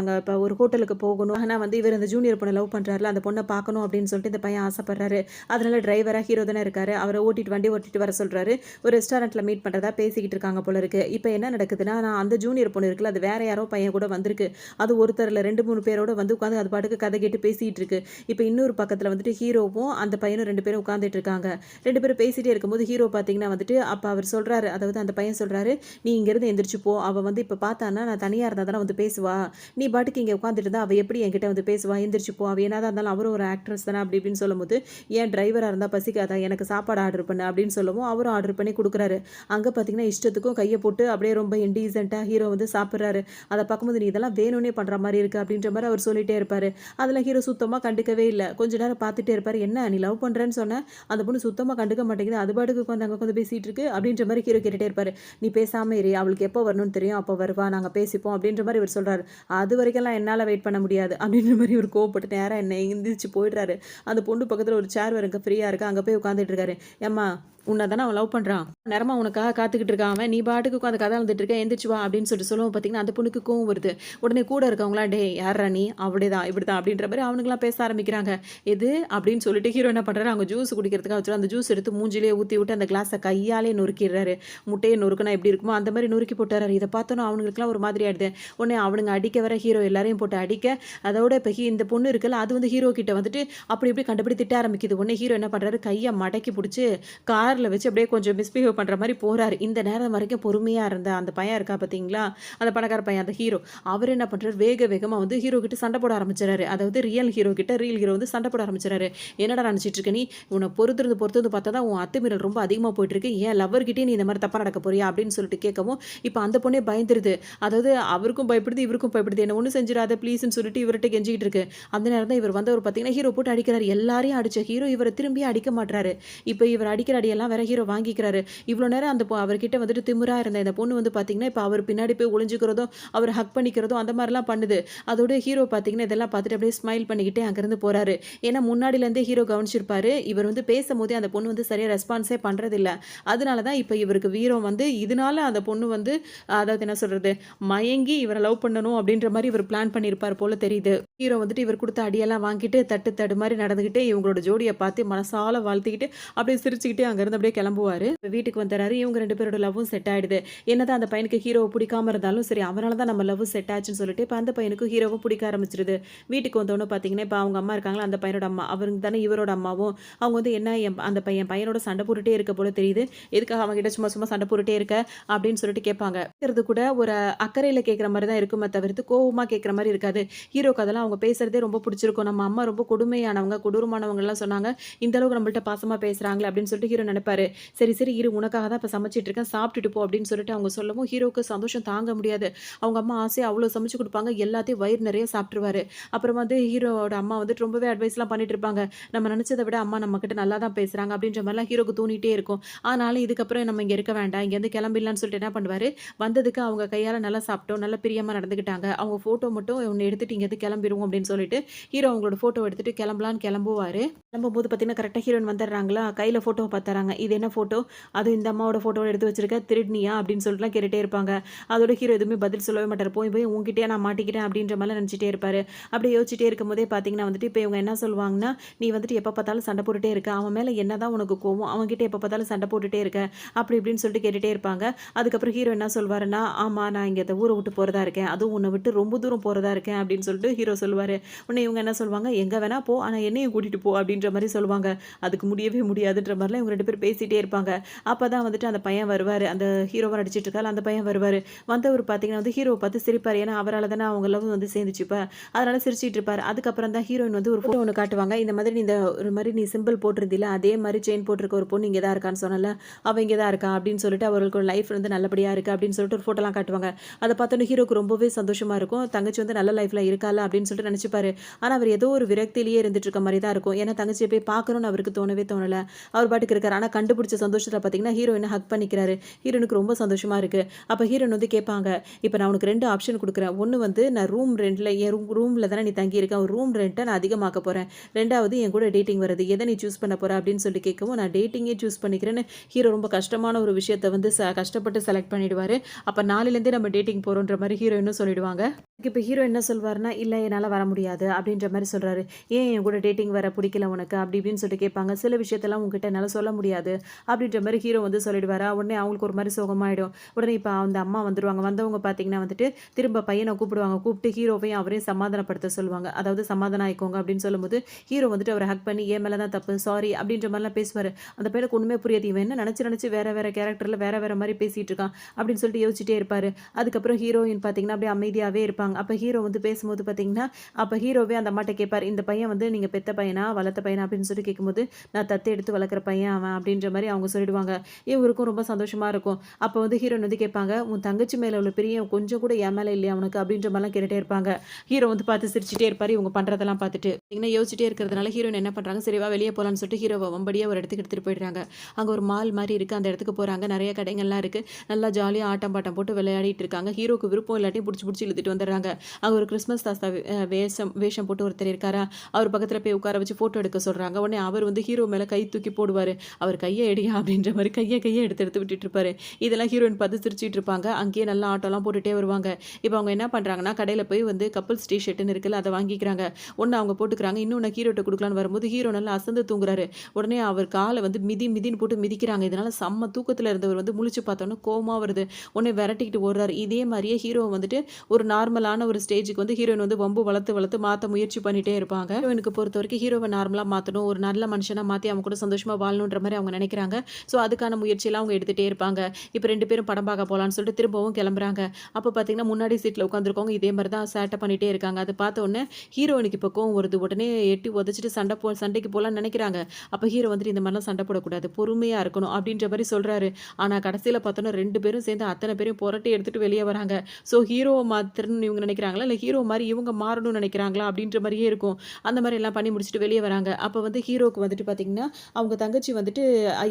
ஒரு ஹோட்டலுக்கு போகணும். ஆனா வந்து இவர் இந்த ஜூனியர் பொண்ண லவ் பண்றாருல்ல, அந்த பொண்ண பார்க்கணும் அப்படின்னு சொல்லிட்டு இந்த பையன் ஆசைப்படுறாரு. அதனால டிரைவரா ஹீரோ தானே இருக்காரு. அவர வண்டி ஓட்டிட்டு வர சொல்றாரு. ஒரு ரெஸ்டாரண்ட்ல மீட் பண்றதா பேசிக்கிட்டு இருக்காங்க போல இருக்கு. இப்ப என்ன நடக்குதுன்னா, நான் அந்த ஜூனியர் பொண்ணு இருக்குல்ல, அது வேற யாரோ பையன் கூட வந்திருக்கு. அது ஒருத்தர்ல 2, 3 பேரோட வந்து உட்கார்ந்து அது பாட்டுக்கு கதை கேட்டு பேசிட்டு இருக்கு. இப்ப இன்னொரு பக்கத்துல வந்துட்டு ஹீரோவும் அந்த பையனும் 2 பேரும் உட்கார்ந்துட்டு இருக்காங்க. 2 பேரும் பேசிட்டே இருக்கும்போது ஹீரோ பார்த்தீங்கன்னா வந்துட்டு, அப்ப அவர் சொல்றாரு, அதாவது அந்த பையன் சொல்றாரு, "நீ இங்கிருந்து எந்திரிச்சு போ. அவ வந்து இப்ப பார்த்தான்னா, நான் தனியா இருந்தா தானே வந்து பேசுவா. நீ பாட்டுக்கு இங்க உட்கார்ந்துட்டு இருந்தா அவ எப்படி என்கிட்ட வந்து பேசுவா? எந்திரிச்சு போ. அவ என்னதான் இருந்தாலும் அவரும் ஒரு ஆக்ட்ரஸ் தானே" அப்படி இப்படின்னு சொல்லும்போது, "ஏன் டிரைவரா இருந்தா பசிக்காதா? எனக்கு சாப்பாடு ஆர்டர் பண்ணு" அப்படின்னு சொல்லவும் அவரும் ஆர்டர் பண்ணி குடுக்குறாரு. அங்க பார்த்தீங்கன்னா, இஷ்டத்துக்கும் கைய போட்டு அப்படியே ரொம்ப இன்டீசென்ட்டா ஹீரோ வந்து சாப்பிடுறாரு. அத பார்க்கும்போது, "நீ இதெல்லாம் வேணும்னே பண்ற மாரி இருக்கு" அப்படின்ற மாரி அவர் சொல்லிட்டே இருப்பாரு. அதெல்லாம் ஹீரோ சுத்தமா கண்டுக்கவே இல்ல. கொஞ்ச நேரம் பார்த்துட்டே இருப்பாரு. "என்ன நீ லவ் பண்றேன்னு சொன்ன, அந்த பொண்ணு சுத்தமா கண்டுக்க மாட்டேங்குது. அது பாட்டுக்கு உட்காந்து அங்க உட்காந்து பேசிட்டு இருக்கு" அப்படின்ற மாரி ஹீரோ கேட்டுட்டே இருப்பாரு. "நீ பேசாம இரு. அவளுக்கு எப்போ வரணும்னு தெரியும். அப்போ வருவா. நாங்க பேசிப்போம்" அப்படின்ற மாரி இவர் சொல்றாரு. "அது வரைக்கும்லாம் என்னால வெயிட் பண்ண முடியாது" அப்படின்ற மாரி இவர் கோவப்பட்டு நேரா எந்திரிச்சு போயிடுறாரு. அந்த பொண்ணு பக்கத்துல ஒரு சேர் வேற ஃப்ரீயா இருக்கு. அங்க போய் உட்கார்ந்துட்டு இருக்காரு. "ஏம்மா, உன்ன தானே அவன் லவ் பண்றான். நேரமா உனக்காக காத்துக்கிட்டு இருக்கான் அவன். நீ பாட்டுக்கு உட்காந்து கதை அழுதுட்டு இருக்க. எந்திரிச்சு வா" அப்படின்னு சொல்லிட்டு சொல்லவும் பார்த்தீங்கன்னா, அந்த பொண்ணுக்கு கோவம் வருது. உடனே கூட இருக்கவங்கலாம், "டேய் யார்றா நீ? அப்படிதான் இப்படிதான்" அப்படின்ற மாரி அவனுங்கலாம் பேச ஆரம்பிக்கிறாங்க. "எது?" அப்படின்னு சொல்லிட்டு ஹீரோ என்ன பண்றாரு, அங்க ஜூஸ் குடிக்கிறதுக்காக வச்சுட்டு அந்த ஜூஸ் எடுத்து மூஞ்சிலேயே ஊத்தி விட்டு அந்த கிளாஸ கையாலே நொறுக்கிடுறாரு. முட்டைய நொறுக்குனா எப்படி இருக்குமோ அந்த மாரி நொறுக்கி போட்டுறாரு. இத பார்த்தோன்னே அவனுங்களுக்குலாம் ஒரு மாதிரி ஆயிடுது. உடனே அவனுங்க அடிக்க வர ஹீரோ எல்லாரையும் போட்டு அடிக்க, அதோட இப்ப இந்த பொண்ணு இருக்குல்ல, அது வந்து ஹீரோ கிட்ட வந்துட்டு அப்படி இப்படி கண்டபடி திட்ட ஆரம்பிக்குது. உடனே ஹீரோ என்ன பண்றாரு, கைய மடக்கி புடிச்சு கார்ல கார்ல வச்சு அப்படியே கொஞ்சம் மிஸ்பிஹேவ் பண்ற மாரி போறாரு. இந்த நேரம் வரைக்கும் பொறுமையா இருந்த அந்த பையன் இருக்கா பார்த்தீங்களா? அந்த பணக்கார பையன், அந்த ஹீரோ. அவரு என்ன பண்றாரு, வேக வேகமா வந்து ஹீரோ கிட்ட சண்டை போட ஆரம்பிச்சுறாரு. அதாவது ரியல் ஹீரோ கிட்ட ரியல் ஹீரோ வந்து சண்டை போட ஆரம்பிச்சுறாரு. "என்னடா நினைச்சிட்டு இருக்க நீ? உன்ன பொறுத்திருந்து பொறுத்திருந்து பார்த்தா தான் உன் அத்துமீறல் ரொம்ப அதிகமா போயிட்டு இருக்கு. என் லவ்வர் கிட்டயே நீ இந்த மாரி தப்பா நடக்க போறியா?" அப்படின்னு சொல்லிட்டு கேட்கவும், இப்ப அந்த பொண்ணே பயந்துருது. அதாவது அவருக்கும் பயப்படுது, இவருக்கும் பயப்படுது. "என்ன ஒண்ணும் செஞ்சிராத ப்ளீஸ்ன்னு" சொல்லிட்டு இவர்ட்ட கெஞ்சிக்கிட்டு இருக்கு. அந்த நேரம் தான் இவர் வந்தவர் பார்த்தீங்கன்னா, ஹீரோ போட்டு அடிக்கிறாரு. எல்லாரையும் அடிச்ச ஹீரோ இவர திரும்பியும் அடிக்க மாட்றாரு. இப்ப இவர் அடிக்கிற அடியெல்லாம் வேற ஹீரோ வாங்கிக்கிறாரு. இவ்ளோ நேரம் அந்த அவர்கிட்ட வந்துட்டு திமிரா இருந்த இந்த பொண்ணு வந்து பார்த்தீங்கன்னா, இப்ப அவர் பின்னாடி போய் ஒளிஞ்சுக்கிறதும், அவர ஹக் பண்ணிக்கிறதும் அந்த மாரிலாம் பண்ணுது. அதோட ஹீரோ பார்த்தீங்கன்னா, இதெல்லாம் பார்த்துட்டு அப்படியே ஸ்மைல் பண்ணிக்கிட்டே அங்கருந்து போறாரு. ஏன்னா முன்னாடிலேருந்தே ஹீரோ கவனிச்சிருப்பாரு. இவர் வந்து பேசும்போதே அந்த பொண்ணு வந்து சரியா ரெஸ்பான்ஸே பண்றதில்ல. அதனால தான் இப்ப இவருக்கு வீரம் வந்து இதனால அந்த பொண்ணு வந்து அதாவது என்ன சொல்றது, மயங்கி இவர லவ் பண்ணணும் அப்படின்ற மாரி இவர் பிளான் பண்ணியிருப்பார் போல தெரியுது. ஹீரோ வந்துட்டு இவர் குடுத்த அடியெல்லாம் வாங்கிட்டு தட்டு தடுமாறி நடந்துகிட்டே இவங்களோட ஜோடிய பார்த்து மனசால வாழ்த்திக்கிட்டு அப்படியே சிரிச்சுக்கிட்டே அங்கருந்து அப்படியே கிளம்புவாரு. வீட்டுக்கு வந்துறாரு. இவங்க 2 பேரோட லவ்வும் செட் ஆயிடுது. என்னதான் அந்த பையனுக்கு ஹீரோவ பிடிக்காம இருந்தாலும் சரி, அவனால தான் நம்ம லவ் செட் ஆச்சுன்னு சொல்லிட்டு, இப்ப அந்த பையனுக்கும் ஹீரோவ பிடிக்க ஆரம்பிச்சுருது. வீட்டுக்கு வந்தோனே பார்த்தீங்கன்னா, இப்ப அவங்க அம்மா இருக்காங்கல்ல, அந்த பையனோட அம்மா. அவருங்க தானே இவரோட அம்மாவும். அவங்க வந்து என்ன அந்த பையனோட சண்டை போட்டுட்டே இருக்க போல தெரியுது. எதுக்காக அவன்கிட்ட சும்மா சும்மா சண்டை போட்டுட்டே இருக்க? அப்படின்னு சொல்லிட்டு கேட்பாங்க. கேட்கறது கூட ஒரு அக்கறையில கேட்கிற மாரி தான் இருக்குமே தவிர்த்து, கோவமா கேட்கிற மாரி இருக்காது. ஹீரோக்கு அதெல்லாம் அவங்க பேசுறதே ரொம்ப பிடிச்சிருக்கும். நம்ம அம்மா ரொம்ப கொடுமையானவங்க, கொடூரமானவங்கலாம் சொன்னாங்க. இந்த அளவுக்கு நம்மள்ட்ட பாசமா பேசுறாங்களே அப்படின்னு சொல்லிட்டு ஹீரோ நெனைப்பாரு. சரி, சரி இரு உனக்காக தான் இப்ப சமைச்சுட்டு இருக்கேன். சாப்பிட்டுட்டு போ அப்படின்னு சொல்லிட்டு அவங்க சொல்லவும், ஹீரோவுக்கு சந்தோஷம் தாங்க முடியாது. அவங்க அம்மா ஆசையா அவ்வளோ சமைச்சு குடுப்பாங்க. எல்லாத்தையும் வயிறு நெறைய சாப்ட்டுருவாரு. அப்புறம் வந்து ஹீரோவோட அம்மா வந்துட்டு ரொம்பவே அட்வைஸ்லாம் பண்ணிட்டு இருப்பாங்க. நம்ம நெனச்சத விட அம்மா நம்மகிட்ட நல்லா தான் பேசுறாங்க அப்படின்ற மாரிலாம் ஹீரோக்கு தோணிட்டே இருக்கும். ஆனாலும் இதுக்கப்புறம் நம்ம இங்க இருக்க வேண்டாம். இங்கேருந்து கிளம்பிடலான்னு சொல்லிட்டு என்ன பண்ணுவாரு, வந்ததுக்கு அவங்க கையால நல்லா சாப்பிட்டோம். நல்லா பிரியமா நடந்துக்கிட்டாங்க. அவங்க ஃபோட்டோ மட்டும் ஒண்ணு எடுத்துட்டு இங்கேருந்து கிளம்பிருவோம் அப்படின்னு சொல்லிட்டு, ஹீரோ அவங்களோட ஃபோட்டோ எடுத்துட்டு கிளம்பலான்னு கிளம்புவாரு. கிளம்பும்போது பார்த்தீங்கன்னா, கரெக்ட்டா ஹீரோயின் வந்துடுறாங்களா, கையில ஃபோட்டோவ பாத்துர்றாங்க. இது என்ன ஃபோட்டோ? அதுவும் இந்த அம்மாவோட ஃபோட்டோவ எடுத்து வச்சிருக்க. திருடுனியா? அப்படின்னு சொல்லிட்டுலாம் கேட்டுட்டே இருப்பாங்க. அதோட ஹீரோ எதுவுமே பதில் சொல்லவே மாட்டாரு. போய் போய் உன்கிட்டயே நான் மாட்டிக்கிட்டேன் அப்படின்ற மாரிலாம் நெனச்சுட்டே இருப்பாரு. அப்படியே யோசிச்சுட்டே இருக்கும்போதே பார்த்தீங்கன்னா வந்துட்டு, இப்ப இவங்க என்ன சொல்லுவாங்கன்னா, "நீ வந்துட்டு எப்ப பார்த்தாலும் சண்டை போட்டுட்டே இருக்க. அவன் மேல என்னதான் உனக்கு கோவம்? அவன்கிட்ட எப்ப பார்த்தாலும் சண்டை போட்டுட்டே இருக்க." அப்படி இப்படின்னு சொல்லிட்டு கேட்டுட்டே இருப்பாங்க. அதுக்கப்புறம் ஹீரோ என்ன சொல்வாருன்னா, "ஆமா நான் இங்க இந்த ஊர விட்டு போறதா இருக்கேன். அதுவும் உன்ன விட்டு ரொம்ப தூரம் போறதா இருக்கேன்." அப்படின்னு சொல்லிட்டு ஹீரோ சொல்லுவாரு. உடனே இவங்க என்ன சொல்வாங்க, "எங்க வேணா போ. ஆனா என்னையும் கூட்டிட்டு போ." அப்படின்ற மாரி சொல்லுவாங்க. அதுக்கு முடியவே முடியாதுன்ற மாரிலாம் இவங்க 2 பேரும் பேசிட்டே இருப்பாங்க. அப்பதான் வந்துட்டு அந்த பையன் வருவாரு. அந்த ஹீரோவா நடிச்சிட்டு இருக்கார்ல, அந்த பையன் வருவாரு. வந்தவரு பார்த்தீங்கன்னா வந்து ஹீரோவ பார்த்து சிரிப்பாரு. ஏன்னா அவரால தானே அவங்க லவ் வந்து சேர்ந்துச்சு இப்ப. அதனால சிரிச்சுட்டு இருப்பாரு. அதுக்கப்புறம் தான் ஹீரோயின் வந்து ஒரு ஃபோட்டோ ஒண்ணு காட்டுவாங்க. இந்த மாதிரி நீ இந்த ஒரு மாரி நீ சிம்பிள் போட்டிருந்தீல, அதே மாரி செயின் போட்டிருக்க ஒரு பொண்ணு இங்க தான் இருக்கான்னு சொன்னேன்ல, அவ இங்க தான் இருக்கா அப்படின்னு சொல்லிட்டு அவர்களுக்கு ஒரு லைஃப் வந்து நல்லபடியா இருக்கு அப்படின்னு சொல்லிட்டு ஒரு ஃபோட்டோலாம் காட்டுவாங்க. அத பார்த்தோனே ஹீரோக்கு ரொம்பவே சந்தோஷமா இருக்கும். தங்கச்சி வந்து நல்ல லைஃப்ல இருக்கால அப்படின்னு சொல்லிட்டு நெனச்சுப்பாரு. ஆனா அவர் ஏதோ ஒரு விரக்தியிலேயே இருந்துட்டு இருக்க மாரி தான் இருக்கும். ஏன்னா தங்கச்சிய போய் பார்க்கணும்னு அவருக்கு தோணவே தோணல. அவர் பாட்டுக்கு இருக்காரு. ஆனா கண்டுபிடிச்ச சந்தோஷத்துல பார்த்தீங்கன்னா, ஹீரோயின ஹக் பண்ணிக்கிறாரு. ஹீரோயினுக்கு ரொம்ப சந்தோஷமா இருக்கு. அப்ப ஹீரோயின் வந்து கேட்பாங்க, "இப்ப நான் உனக்கு 2 ஆப்ஷன் குடுக்குறேன். ஒண்ணு வந்து நான் ரூம் ரென்ட்ல என் ரூம்ல தானே நீ தங்கியிருக்க. ரூம் ரென்ட்ட நான் அதிகமாக்க போறேன். 2வது என் கூட டேட்டிங் வருது. எத நீ சூஸ் பண்ண போற?" அப்படின்னு சொல்லி கேட்கவும், "நான் டேட்டிங்கே சூஸ் பண்ணிக்கிறேன்னு" ஹீரோ ரொம்ப கஷ்டமான ஒரு விஷயத்த வந்து கஷ்டப்பட்டு செலக்ட் பண்ணிடுவாரு. அப்ப நாளையிலேருந்தே நம்ம டேட்டிங் போறோம்ன்ற மாரி ஹீரோயினும் சொல்லிடுவாங்க. இப்ப ஹீரோ என்ன சொல்வாருன்னா, "இல்ல என்னால வர முடியாது." அப்படின்ற மாரி சொல்றாரு. "ஏன் என் கூட டேட்டிங் வர புடிக்கல உனக்கு?" அப்படி இப்படின்னு சொல்லிட்டு கேட்பாங்க. "சில விஷயத்தெல்லாம் உன்கிட்ட என்னால சொல்ல முடியாது." அப்படின்ற மாரி ஹீரோ வந்து சொல்லிடுவாரா. உடனே அவங்களுக்கு ஒரு மாரி சோகமாயிடும். உடனே இப்ப அந்த அம்மா வந்துருவாங்க. வந்தவங்க பார்த்தீங்கன்னா வந்துட்டு, திரும்ப பையன கூப்பிடுவாங்க. கூப்பிட்டு ஹீரோவையும் அவரையும் சமாதானப்படுத்த சொல்லுவாங்க. அதாவது சமாதானம் ஆயிக்கோங்க அப்படின்னு சொல்லும்போது, ஹீரோ வந்துட்டு அவர ஹக் பண்ணி, "என் மேல தான் தப்பு. சாரி." அப்படின்ற மாரிலாம் பேசுவாரு. அந்த பையனுக்கு ஒண்ணுமே புரியாது. இவன் என்ன நெனச்சு நெனச்சு வேற வேற கேரக்டர்ல வேற வேற மாரி பேசிட்டு இருக்கான் அப்படின்னு சொல்லிட்டு யோசிச்சுட்டே இருப்பாரு. அதுக்கப்புறம் ஹீரோயின் பார்த்தீங்கன்னா, அப்படியே அமைதியாவே இருப்பாங்க. அப்ப ஹீரோ வந்து பேசும்போது பார்த்தீங்கன்னா, அப்ப ஹீரோவே அந்த அம்மாட்ட கேட்பாரு. "இந்த பையன் வந்து நீங்க பெத்த பையனா? வளர்த்த பையனா?" அப்படின்னு சொல்லி கேட்கும்போது, "நான் தத்து எடுத்து வளர்க்குற பையன் அவன்." அப்படின்ற மாரி அவங்க சொல்லிடுவாங்க. இவருக்கும் ரொம்ப சந்தோஷமா இருக்கும். அப்ப வந்து ஹீரோயின் வந்து கேட்பாங்க, "உன் தங்கச்சி மேல உள்ள பிரியம் கொஞ்சம் கூட என் மேல இல்லையா உனக்கு?" அப்படின்ற மாரிலாம் கேட்டுட்டே இருப்பாங்க. ஹீரோ வந்து பார்த்து சிரிச்சுட்டே இருப்பாரு. இவங்க பண்றதெல்லாம் பார்த்துட்டு. இவங்க யோசிச்சுட்டே இருக்கிறதுனால ஹீரோயின் என்ன பண்றாங்க, "சரி வா வெளிய போலாம்னு" சொல்லிட்டு ஹீரோவ வம்படியா ஒரு இடத்துக்கு எடுத்துட்டு போயிடுறாங்க. அங்க ஒரு மால் மாரி இருக்கு. அந்த இடத்துக்கு போறாங்க. நெறைய கடைங்கள்லாம் இருக்கு. நல்லா ஜாலியா ஆட்டம் பாட்டம் போட்டு விளையாடிட்டு இருக்காங்க. ஹீரோக்கு விருப்பம் இல்லாட்டியும் புடிச்சு புடிச்சு இழுத்துட்டு வந்துடுறாங்க. அங்க ஒரு கிறிஸ்மஸ் தாத்தா வேஷம் போட்டு ஒருத்தர் இருக்காரா, அவர் பக்கத்துல போய் உட்கார வச்சு ஃபோட்டோ எடுக்க சொல்றாங்க. உடனே அவர் வந்து ஹீரோ மேல கை தூக்கி போடுவாரு. அவர் "கைய எடியா" அப்படின்ற மாரி கைய எடுத்து எடுத்து விட்டுட்டு இருப்பாரு. இதெல்லாம் ஹீரோயின் பார்த்து சிரிச்சுட்டு இருப்பாங்க. அங்கேயே நல்லா ஆட்டோலாம் போட்டுட்டே வருவாங்க. இப்ப அவங்க என்ன பண்றாங்கன்னா, கடையில போய் வந்து கப்பிள்ஸ் டீ ஷர்ட்ன்னு இருக்குல்ல, அத வாங்கிக்கிறாங்க. ஒண்ணு அவங்க போட்டுக்கிறாங்க. இன்னொன்னு ஹீரோட்ட குடுக்கலான்னு வரும்போது, ஹீரோ நல்லா அசந்து தூங்குறாரு. உடனே அவர் கால வந்து மிதி மிதின்னு போட்டு மிதிக்கிறாங்க. இதனால செம்ம தூக்கத்துல இருந்தவர் வந்து முழிச்சு பார்த்தோன்னே கோவமா வருது. உடனே விரட்டிக்கிட்டு ஓடுறாரு. இதே மாரியே ஹீரோ வந்துட்டு ஒரு நார்மலான ஒரு ஸ்டேஜ்க்கு வந்து ஹீரோயின் வந்து வம்பு வளர்த்து வளர்த்து மாத்த முயற்சி பண்ணிட்டே இருப்பாங்க. ஹீரோயினுக்கு பொறுத்தவரைக்கும் ஹீரோவ நார்மலா மாத்தணும். ஒரு நல்ல மனுஷனா மாத்தி அவங்க கூட சந்தோஷமா வாழணுன்ற மாரி அவங்க அவங்க நினைக்கிறாங்க. ஸோ அதுக்கான முயற்சியெல்லாம் அவங்க எடுத்துட்டே இருப்பாங்க. இப்ப 2 பேரும் படம் பார்க்க போலான்னு சொல்லிட்டு திரும்பவும் கிளம்புறாங்க. அப்ப பார்த்தீங்கன்னா, முன்னாடி சீட்ல உட்காந்துருக்கவங்க இதே மாரி தான் சேட்ட பண்ணிட்டே இருக்காங்க. அத பார்த்த உடனே ஹீரோயினுக்கு இப்ப கோவம் வருது. உடனே எட்டி உதைச்சுட்டு சண்டைக்கு போலான்னு நினைக்கிறாங்க. அப்ப ஹீரோ வந்துட்டு இந்த மாரிலாம் சண்டை போடக்கூடாது. பொறுமையா இருக்கணும் அப்டின்ற மாரி சொல்றாரு. ஆனா கடைசில பார்த்தோம்னா 2 பேரும் சேர்ந்து அத்தன பேரையும் புரட்டி எடுத்துட்டு வெளிய வராங்க. ஸோ ஹீரோவ மாத்தணும்னு இவங்க நினைக்கிறாங்களா? இல்ல ஹீரோ மாரி இவங்க மாறணும்னு நினைக்கிறாங்களா? அப்டின்ற மாரியே இருக்கும். அந்த மாரி எல்லாம் பண்ணி முடிச்சுட்டு வெளிய வராங்க. அப்ப வந்து ஹீரோக்கு வந்துட்டு பார்த்தீங்கன்னா, அவங்க தங்கச்சி வந்துட்டு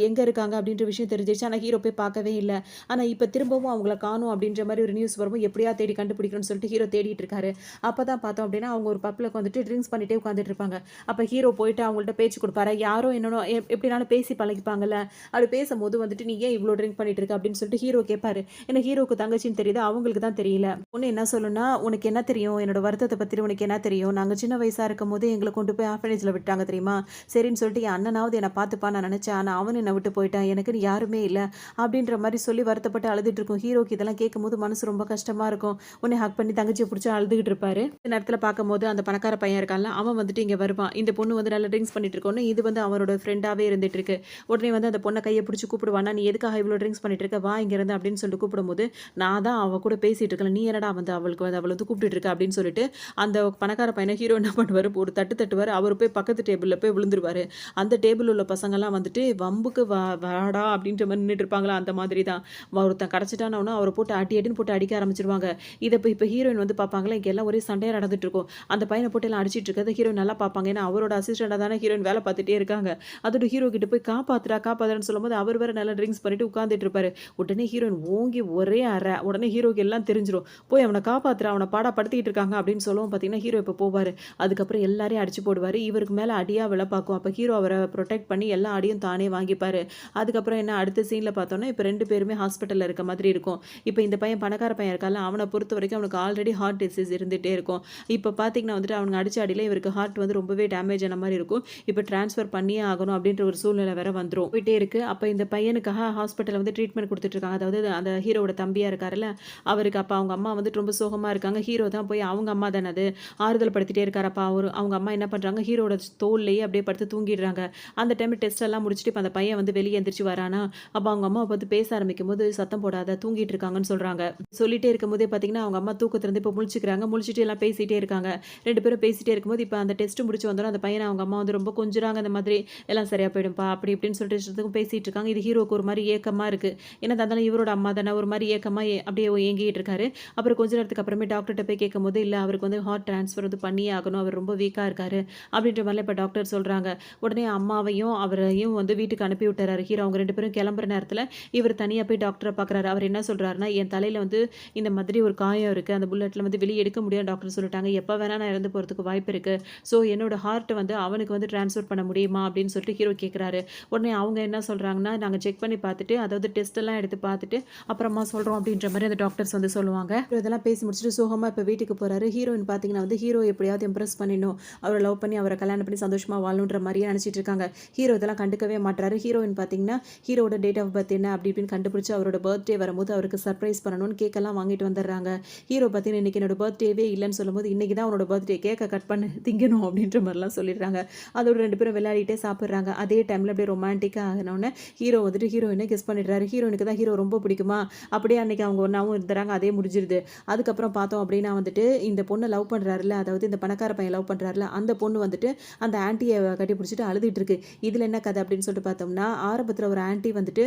எங்க இருக்காங்க அப்டின்ற விஷயம் தெரிஞ்சிருச்சு. ஆனா ஹீரோ போய் பார்க்கவே இல்ல. ஆனா இப்ப திரும்பவும் அவங்கள காணோம் அப்டின்ற மாரி ஒரு நியூஸ் வரும்போது எப்படியா தேடி கண்டுபிடிக்கணும்னு சொல்லிட்டு ஹீரோ தேடிட்டு இருக்காரு. அப்பதான் பார்த்தோம் அப்டின்னா, அவங்க ஒரு பப்ல உட்காந்துட்டு ட்ரிங்க்ஸ் பண்ணிட்டே உட்காந்துட்டு இருப்பாங்க. அப்ப ஹீரோ போயிட்டு அவங்கள்ட்ட பேச்சு குடுப்பாரா, யாரோ என்னன்னோ எப்படினாலும் பேசி பழகிப்பாங்கல்ல. அப்படி பேசும்போது வந்துட்டு, "நீ ஏன் இவ்ளோ ட்ரிங்க் பண்ணிட்டு இருக்க?" அப்படின்னு சொல்லிட்டு ஹீரோ கேட்பாரு. ஏன்னா ஹீரோக்கு தங்கச்சின்னு தெரியுது. அவங்களுக்கு தான் தெரியல. பொண்ணு என்ன சொல்லும்னா, "உனக்கு என்ன தெரியும்? என்னோட வருத்தத்த பத்தி உனக்கு என்ன தெரியும்? நாங்க சின்ன வயசா இருக்கும்போதே எங்கள கொண்டு போய் ஆர்ஃபனேஜ்ல விட்டாங்க தெரியுமா? சரின்னு சொல்லிட்டு என் அண்ணனாவது என்ன பார்த்துப்பான்னு நான் நெனச்சேன். ஆனா அவனும் என்ன விட்டு போயிட்டான். எனக்குன்னு யாருமே இல்ல." அப்படின்ற மாரி சொல்லி வருத்தப்பட்டு அழுதுட்டு இருக்கும். ஹீரோக்கு இதெல்லாம் கேட்கும்போது மனசு ரொம்ப கஷ்டமா இருக்கும். உடனே ஹக் பண்ணி தங்கச்சிய புடிச்சு அழுதுகிட்டு இருப்பாரு. இந்த நேரத்துல பார்க்கும்போது அந்த பணக்கார பையன் இருக்கான்ல, அவன் வந்துட்டு இங்க வருவான். இந்த பொண்ணு வந்து நல்லா ட்ரிங்க்ஸ் பண்ணிட்டு இருக்கோன்னு, இது வந்து அவரோட ஃப்ரெண்டாவே இருந்துட்டு இருக்கு. உடனே வந்து அந்த பொண்ண கைய பிடிச்சு கூப்பிடுவானா, "நீ எதுக்காக இவ்ளோ ட்ரிங்க்ஸ் பண்ணிட்டு இருக்க? வா இங்கருந்து" அப்படின்னு சொல்லிட்டு கூப்பிடும்போது, "நான் தான் அவ கூட பேசிட்டு இருக்கேன்ல, நீ என்னடா வந்து அவள வந்து கூப்பிட்டுட்டு இருக்க?" அப்படின்னு சொல்லிட்டு, அந்த பணக்கார பையன ஹீரோ என்ன பண்ணுவாரு, ஒரு தட்டு தட்டுவாரு. அவரு போய் பக்கத்து டேபிள்ல போய் விழுந்துருவாரு. அந்த டேபிள்ல உள்ள பசங்கலாம் வந்துட்டு, "வம்புக்கு வாடா" அப்படின்ற மாரி நின்னுட்டு இருப்பாங்களா, அந்த மாதிரி தான். ஒருத்தன் கிடைச்சிட்டானோன்னா, அவர போட்டு அடி அடின்னு போட்டு அடிக்க ஆரம்பிச்சுருவாங்க. இத இப்ப ஹீரோயின் வந்து பார்ப்பாங்களா, இங்க எல்லாம் ஒரே சண்டையா நடந்துட்டு இருக்கும். அந்த பையன போட்டு எல்லாம் அடிச்சிட்டு இருக்கிறத ஹீரோயின் நல்லா பார்ப்பாங்க. ஏன்னா, அவரோட அசிஸ்டன்ட்டா தானே ஹீரோயின் வேலை பார்த்துட்டே இருக்காங்க. அதோட ஹீரோ கிட்ட போய் காப்பாத்துடா, காப்பாத்துடான்னு சொல்லும்போது, அவர் வேற நல்லா ட்ரிங்க்ஸ் பண்ணிட்டு உட்கார்ந்துட்டு இருப்பாரு. உடனே ஹீரோயின் ஓங்கி ஒரே அற. உடனே ஹீரோக்கு எல்லாம் தெரிஞ்சிரும். போய் அவன காப்பாத்துடா, அவன பாடா படுத்திட்டு இருக்காங்க அப்படின்னு சொல்லவும் பார்த்தீங்கன்னா, ஹீரோ இப்ப போவாரு. அதுக்கப்புறம் எல்லாரையும் அடிச்சு போடுவாரு. இவருக்கு மேல அடியா விழ பார்க்கும். அப்ப ஹீரோ அவர புரொடெக்ட் பண்ணி எல்லா அடியும் தானே வாங்கிப்பாரு. அதுக்கப்புறம் என்ன அடுத்த சீன்ல பார்த்தோம்னா, இப்ப 2 பேருமே ஹாஸ்பிட்டல்ல இருக்க மாதிரி இருக்கும். இப்ப இந்த பையன் பணக்கார பையன் இருக்கான்ல, அவன பொறுத்தவரைக்கும் அவனுக்கு ஆல்ரெடி ஹார்ட் டிசீஸ் இருந்துட்டே இருக்கும். இப்ப பார்த்தீங்கன்னா வந்துட்டு அவனுங்க அடிச்ச அடியில இவருக்கு ஹார்ட் வந்து ரொம்பவே டேமேஜ் ஆன மாரி இருக்கும். இப்ப ட்ரான்ஸ்ஃபர் பண்ணியே ஆகணும் அப்படின்ற ஒரு சூழ்நிலை வேற வந்துரும். போயிட்டே இருக்கு. அப்ப இந்த பையனுக்காக ஹாஸ்பிட்டல்ல வந்து ட்ரீட்மெண்ட் குடுத்துட்டு இருக்காங்க. அதாவது அந்த ஹீரோவோட தம்பியா இருக்காருல்ல, அவருக்கு அப்ப அவங்க அம்மா வந்துட்டு ரொம்ப சோகமா இருக்காங்க. ஹீரோ தான் போய் அவங்க அம்மா தானே அது, ஆறுதல் படுத்திட்டே இருக்காரு. அப்ப அவங்க அம்மா என்ன பண்றாங்க, ஹீரோவோட தோள்லயே அப்படியே படுத்து தூங்கிடுறாங்க. அந்த டைம்ல டெஸ்ட் எல்லாம் முடிச்சுட்டு இப்ப அந்த பையன் வந்து வெளிய எந்திரிச்சு வரானா, அப்ப அவங்க அம்மாவ பார்த்து பேச ஆரம்பிக்கும்போது, "சத்தம் போடாத, தூங்கிட்டு இருக்காங்கன்னு" சொல்றாங்க. சொல்லிட்டே இருக்கும்போதே பார்த்தீங்கன்னா, அவங்க அம்மா தூக்கத்துலருந்து இப்ப முழிச்சுக்கிறாங்க. முழிச்சுட்டு எல்லாம் பேசிட்டே இருக்காங்க. 2 பேரும் பேசிட்டே இருக்கும்போது, இப்ப அந்த டெஸ்ட் முடிச்சு வந்தோனே, அந்த பையன அவங்க அம்மா வந்து ரொம்ப கொஞ்சுறாங்க. இந்த மாதிரி "எல்லாம் சரியா போயிடும்பா" அப்படி இப்படின்னு சொல்லிட்டு இஷ்டத்துக்கும் பேசிட்டு இருக்காங்க. இது ஹீரோக்கு ஒரு மாரி ஏக்கமா இருக்கு. என்னதான் இருந்தாலும் இவரோட அம்மா தானே, ஒரு மாரி ஏக்கமா அப்படியே ஏங்கிட்டு இருக்காரு. அப்புறம் கொஞ்ச நேரத்துக்கு அப்புறமே டாக்டர்ட்ட போய் கேட்கும்போது, "இல்ல அவருக்கு வந்து ஹார்ட் ட்ரான்ஸ்ஃபர் வந்து பண்ணியே ஆகணும். அவர் ரொம்ப வீக்கா இருக்காரு." அப்படின்ற மாரிலாம் இப்ப டாக்டர் சொல்றாங்க. உடனே அம்மாவையும், அவரையும் வந்து வீட்டுக்கு அனுப்பி விட்டுறாரு ஹீரோ. அவங்க 2 பேரும் கிளம்புற நேரத்துல, இவர் தனியா போய் டாக்டர பார்க்குறாரு. அவர் என்ன சொல்றாருன்னா, "என் தலையில வந்து இந்த மாதிரி ஒரு காயம் இருக்கு. அந்த புல்லட்ல வந்து வெளிய எடுக்க முடியாதுன்னு டாக்டர் சொல்லிட்டாங்க. எப்ப வேணா நான் இறந்து போறதுக்கு வாய்ப்பு இருக்கு. ஸோ என்னோட ஹார்ட் வந்து அவனுக்கு வந்து ட்ரான்ஸ்ஃபர் பண்ண முடியுமா?" அப்படின்னு சொல்லிட்டு ஹீரோ கேட்குறாரு. உடனே அவங்க என்ன சொல்றாங்கன்னா, "நாங்க செக் பண்ணி பார்த்துட்டு, அதாவது டெஸ்ட் எல்லாம் எடுத்து பார்த்துட்டு, அப்புறமா சொல்றோம்." அப்படின்ற மாரி அந்த டாக்டர்ஸ் வந்து சொல்லுவாங்க. இதெல்லாம் பேசி முடிச்சுட்டு சோகமா இப்ப வீட்டுக்கு போறாரு. ஹீரோயின் பார்த்தீங்கன்னா வந்து ஹீரோ எப்படியாவது இம்ப்ரெஸ் பண்ணிடணும். அவர லவ் பண்ணி அவர கல்யாணம் பண்ணி சந்தோஷமா வாழணுன்ற மாரியே நினைச்சிட்டு இருக்காங்க. ஹீரோ இதெல்லாம் கண்டுக்கவே மாட்றாரு. ஹீரோயின் பார்த்தீங்கன்னா, ஹீரோவோட டேட் ஆஃப் பர்த் என்ன அப்படி இப்படின்னு கண்டுபிடிச்சு அவரோட பர்த்டே வரும்போது அவருக்கு சர்ப்ரைஸ் பண்ணணும்னு கேக்கெல்லாம் வாங்கிட்டு வந்துடுறாங்க. ஹீரோ பார்த்தீங்கன்னா, இன்னைக்கு என்னோட பர்த்டேவே இல்லன்னு சொல்லும்போது, இன்னைக்கு தான் உன்னோட பர்த்டே கேக்க கட் பண்ணு திங்கணும் அப்படின்ற மாரிலாம் சொல்லிடுறாங்க. அதோட 2 பேரும் விளையாடிட்டே சாப்பிடுறாங்க. அதே டைம்ல அப்படியே ரொமான்டிக்கா ஆனோனே ஹீரோ வந்துட்டு ஹீரோயின கிஸ் பண்ணிடுறாரு. ஹீரோயினுக்கு தான் ஹீரோ ரொம்ப பிடிக்குமா, அப்படியே அன்னைக்கு அவங்க ஒண்ணாவும் இருந்துறாங்க. அதே முடிஞ்சிருது. அதுக்கப்புறம் பார்த்தோம் அப்படின்னா வந்துட்டு, இந்த பொண்ண லவ் பண்றாருல்ல, அதாவது இந்த பணக்கார பையன் லவ் பண்றாருல்ல, அந்த பொண்ணு வந்துட்டு அந்த ஆன்ட்டிய கட்டி பிடிச்சிட்டு அழுதுட்டு இருக்கு. இதுல என்ன கதை அப்படின்னு சொல்லிட்டு பார்த்தோம்னா, ஆரம்பத்துல ஒரு ஆன்ட்டி வந்துட்டு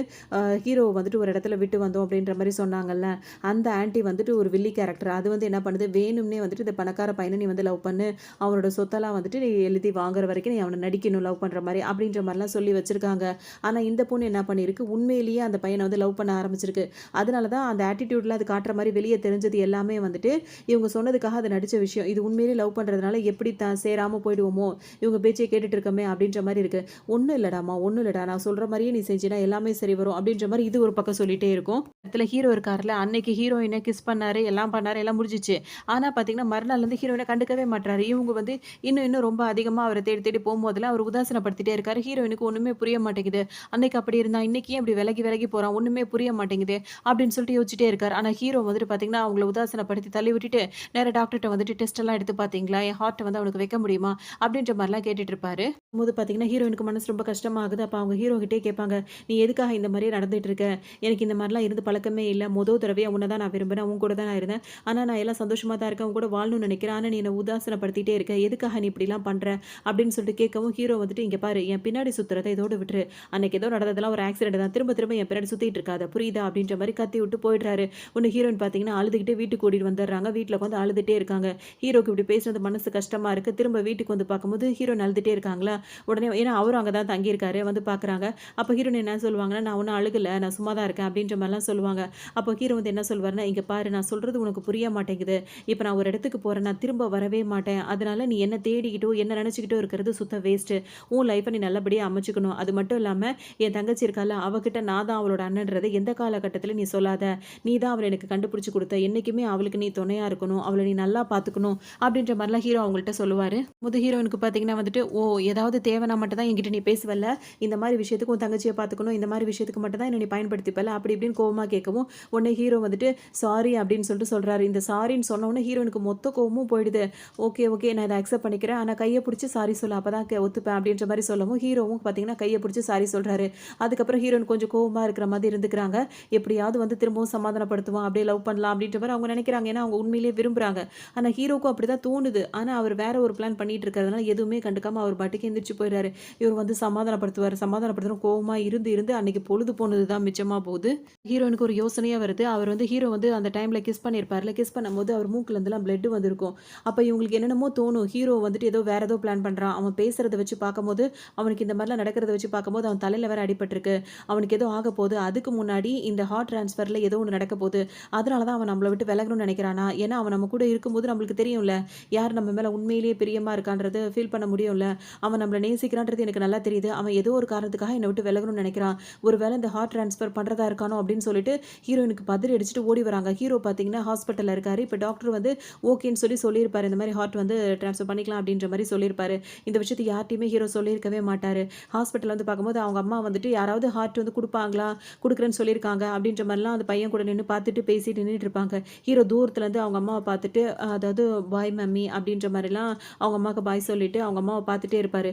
ஹீரோவ வந்துட்டு ஒரு இடத்துல விட்டு வந்தோம் அப்படின்ற மாரி சொன்னாங்கல்ல, அந்த ஆன்ட்டி வந்துட்டு ஒரு வில்லி கேரக்டர். அது வந்து என்ன பண்ணுது, வேணும்னே வந்துட்டு இந்த பணக்கார பையன நீ வந்து லவ் பண்ணு. அவனோட சொத்தெல்லாம் வந்துட்டு நீ எழுதி வாங்குற வரைக்கும் நீ அவன நடிக்கணும் லவ் பண்ற மாரி, அப்படின்ற மாரிலாம் சொல்லி வச்சிருக்காங்க. ஆனா இந்த பொண்ணு என்ன பண்ணியிருக்கு, உண்மையிலேயே அந்த பையன வந்து லவ் பண்ண ஆரம்பிச்சிருக்கு. அதனால தான் அந்த ஆட்டிட்யூட்ல அது காட்டுற மாரி வெளிய தெரிஞ்சது எல்லாமே வந்துட்டு, இவங்க சொன்னதுக்காக அது நடிச்ச விஷயம். இது உண்மையிலேயே லவ் பண்றதுனால எப்படி சேராம போயிடுவோமோ, இவங்க பேச்சை கேட்டுட்டு இருக்கோமே அப்படின்ற மாரி இருக்கு. "ஒண்ணும் இல்லடாம்மா, ஒண்ணும் இல்லடா. நான் சொல்ற மாரியே நீ செஞ்சினா எல்லாமே சரி வரும்." அப்படின்ற மாரி இது ஒரு பக்கம் சொல்லிட்டே இருக்கும். இடத்துல ஹீரோ இருக்கார்ல, அன்னைக்கு ஹீரோயின கிஸ் பண்ணாரு, எல்லாம் பண்ணாரு, எல்லாம் முடிஞ்சிச்சு. ஆனா பார்த்தீங்கன்னா, மறுநாள் வந்து ஹீரோயின கண்டுக்கவே மாட்றாரு. இவங்க வந்து இன்னும் ரொம்ப அதிகமா அவர தேடி தேடி போம்போதெல்லாம் அவர் உதாசீனப்படுத்திட்டே இருக்காரு. ஹீரோயினுக்கு ஒண்ணுமே புரிய மாட்டேங்குது. அன்னைக்கு அப்படி இருந்தான், இன்னைக்கு ஏன் இப்படி விலகி விலகி போறான்? ஒண்ணுமே புரிய மாட்டேங்குதே அப்படின்னு சொல்லிட்டு யோசிச்சுட்டே இருக்காரு. ஆனா ஹீரோ வந்துட்டு பார்த்தீங்கன்னா, அவங்கள உதாசீனப்படுத்தி தள்ளி விட்டுட்டு, நேரா டாக்டர்ட்ட வந்துட்டு டெஸ்ட் எல்லாம் எடுத்து பார்த்தீங்களா? என் ஹார்ட்ட வந்து அவனுக்கு வைக்க முடியுமா? அப்படின்ற மாரிலாம் கேட்டுட்டு இருப்பாரு. போது பார்த்தீங்கன்னா, ஹீரோயினுக்கு மனசு ரொம்ப கஷ்டமா ஆகுது. அப்ப அவங்க ஹீரோ கிட்டே கேட்பாங்க, "நீ எதுக்காக இந்த மாரியே நடந்துட்டு இருக்க? எனக்கு இந்த மாரிலாம் இருந்து பழக்கமே இல்ல. தடவையா உன்ன தான் நான் விரும்புறேன். உன் கூட தான் நான் இருந்தேன். ஆனா நான் எல்லாம் சந்தோஷமா தான் இருக்கேன். உன் கூட வாழணும்னு நினைக்கிறேன். ஆனா நீ என்ன உதாசீனப்படுத்திட்டே இருக்க. எதுக்காக நீ இப்படிலாம் பண்ற?" அப்படின்னு சொல்லிட்டு கேட்கவும் ஹீரோ வந்துட்டு, "இங்க பாரு, என் பின்னாடி சுத்துறத இதோட விட்டுரு. அன்னைக்கு ஏதோ நடந்ததெல்லாம் ஒரு ஆக்சிடென்ட் தான். திரும்ப திரும்ப என் பின்னாடி சுத்திட்டு இருக்காத. புரியுதா?" அப்படின்ற மாரி கத்தி விட்டு போயிடுறாரு. உடனே ஹீரோயின் பார்த்தீங்கன்னா, அழுதுகிட்டே வீட்டுக்கு ஓடிட்டு வந்துடுறாங்க. வீட்ல உட்காந்து அழுதுட்டே இருக்காங்க. ஹீரோக்கு இப்படி பேசுனது மனசு கஷ்டமா இருக்கு. திரும்ப வீட்டுக்கு வந்து பார்க்கும்போது ஹீரோயின் அழுதுட்டே இருக்காங்களா, உடனே ஏன்னா அவரும் அங்க தான் தங்கியிருக்காரு. வந்து பார்க்குறாங்க. அப்ப ஹீரோயின் என்ன சொல்லுவாங்கன்னா, "நான் ஒண்ணும் அழுகல. நான் சும்மா தான் இருக்கேன்." அப்படின்ற மாரிலாம் சொல்லுவாங்க. அப்போ ஹீரோ வந்து என்ன சொல்வாருன்னா, "இங்க பாரு, நான் சொல்றது உனக்கு புரிய மாட்டேங்குது. இப்ப நான் ஒரு இடத்துக்கு போறேன். நான் திரும்ப வரவே மாட்டேன். அதனால நீ என்ன தேடிக்கிட்டோ, என்ன நினைச்சுக்கிட்டோ இருக்கிறது சுத்த வேஸ்ட்டு. உன் லைஃப்ப நீ நல்லபடியா அமைச்சுக்கணும். அது மட்டும் இல்லாம என் தங்கச்சி இருக்கால்ல, அவகிட்ட நான் தான் அவளோட அண்ணன்றத எந்த காலகட்டத்தில நீ சொல்லாத. நீ தான் அவள எனக்கு கண்டுபிடிச்சு குடுத்த. என்னைக்குமே அவளுக்கு நீ துணையா இருக்கணும். அவள நீ நல்லா பார்த்துக்கணும்." அப்படின்ற மாரிலாம் ஹீரோ அவங்கள்ட்ட சொல்லுவாரு. ஹீரோயினுக்கு பார்த்தீங்கன்னா வந்துட்டு, "ஓ! ஏதாவது தேவைனா மட்டும் தான் என்கிட்ட நீ பேசுவல்ல. இந்த மாரி விஷயத்துக்கு உன் தங்கச்சிய பார்த்துக்கணும். இந்த மாரி விஷயத்துக்கு மட்டும் தான் என்ன நீ பயன்படுத்திப்பல்ல." அப்படி இப்படின்னு கோவமா கேட்கவும், உடனே ஹீரோ வந்துட்டு, "சாரி" அப்படின்னு சொல்லிட்டு சொல்றாரு. இந்த சாரின்னு சொன்ன உடனே ஹீரோயினுக்கு மொத்த கோவமும் போயிடுது. "Okay, okay. நான் இத அக்செப்ட் பண்ணிக்கிறேன். ஆனா கைய புடிச்சு சாரி சொல்லு. அப்பதான் ஒத்துப்பேன்." அப்படின்ற மாரி சொல்லவும், ஹீரோவும் பார்த்தீங்கன்னா கைய புடிச்சு சாரி சொல்றாரு. அதுக்கப்புறம் ஹீரோயின் கொஞ்சம் கோவமா இருக்கிற மாதிரி இருந்துக்கிறாங்க. எப்படியாவது வந்து திரும்பவும் சமாதானப்படுத்துவான். அப்படியே லவ் பண்ணலாம் அப்படின்ற மாரி அவங்க நினைக்கிறாங்க. ஏன்னா அவங்க உண்மையிலேயே விரும்புறாங்க. ஆனா ஹீரோக்கும் அப்படிதான் தோணுது. ஆனா அவர் வேற ஒரு பிளான் பண்ணிட்டு இருக்கிறதுனால எதுவுமே கண்டுக்காம அவர் பாட்டுக்கு எந்திரிச்சு போயிறாரு. இவர் வந்து சமாதானப்படுத்துவாரு. சமாதானப்படுத்தணும் கோவமா இருந்து இருந்து அன்னைக்கு பொழுது போனது தான் மிச்சமா போகுது. ஹீரோயினுக்கு ஒரு யோசனையா வருது. அவர் வந்து ஹீரோ வந்து அந்த டைம்ல கிஸ் பண்ணியிருப்பார்ல. கிஸ் பண்ணும்போது அவர் மூக்குல இருந்துலாம் பிளட் வந்திருக்கும். அப்ப இவங்களுக்கு என்னென்னமோ தோணும். ஹீரோ வந்துட்டு வேற ஏதோ பிளான் பண்றான். அவன் பேசுறத வச்சு பார்க்கும்போது, அவனுக்கு இந்த மாரிலாம் நடக்கிறத வச்சு பார்க்கும்போது, அவன் தலையில வேற அடிபட்டிருக்கு. அவனுக்கு ஏதோ ஆகப்போது. அதுக்கு முன்னாடி இந்த ஹார்ட் ட்ரான்ஸ்ஃபர்ல ஏதோ ஒண்ணு நடக்க போது. அதனால தான் அவன் நம்மள விட்டு விலகணும்னு நினைக்கிறானா? ஏன்னா அவன் நம்ம கூட இருக்கும்போது நம்மளுக்கு தெரியும்ல. யார் நம்ம மேல உண்மையிலேயே பிரியமா இருக்கான்றது ஃபீல் பண்ண முடியும்ல. அவன் நம்மள நேசிக்கிறான்றது எனக்கு நல்லா தெரியுது. அவன் ஏதோ ஒரு காரணத்துக்காக என்ன விட்டு விலகணும்னு நினைக்கிறான். ஒருவேளை இந்த ஹார்ட் ட்ரான்ஸ்ஃபர் பண்றதா இருக்கானோ அப்படின்னு சொல்லிட்டு ஹீரோயினுக்கு பதறி அடிச்சுட்டு ஓடி வராங்க. ஹீரோ பார்த்தீங்கன்னா ஹாஸ்பிட்டல்ல இருக்காரு. இப்ப டாக்டர் வந்து ஓகேன்னு சொல்லியிருப்பாரு. இந்த மாரி ஹார்ட் வந்து ட்ரான்ஸ்ஃபர் பண்ணிக்கலாம் அப்படின்ற மாரி சொல்லியிருப்பாரு. இந்த விஷயத்த யார்ட்டயுமே ஹீரோ சொல்லியிருக்கவே மாட்டாரு. ஹாஸ்பிட்டல்ல வந்து பார்க்கும்போது அவங்க அம்மா வந்துட்டு யாராவது ஹார்ட் வந்து குடுப்பாங்களா? குடுக்குறேன்னு சொல்லியிருக்காங்க அப்படின்ற மாரிலாம் அந்த பையன் கூட நின்னு பார்த்துட்டு பேசிட்டு நின்னுட்டு இருப்பாங்க. ஹீரோ தூரத்துலருந்து அவங்க அம்மாவ பார்த்துட்டு அதாவது பாய் மம்மி அப்படின்ற மாரிலாம் அவங்க அம்மாவுக்கு பாய் சொல்லிட்டு அவங்க அம்மாவ பார்த்துட்டே இருப்பாரு.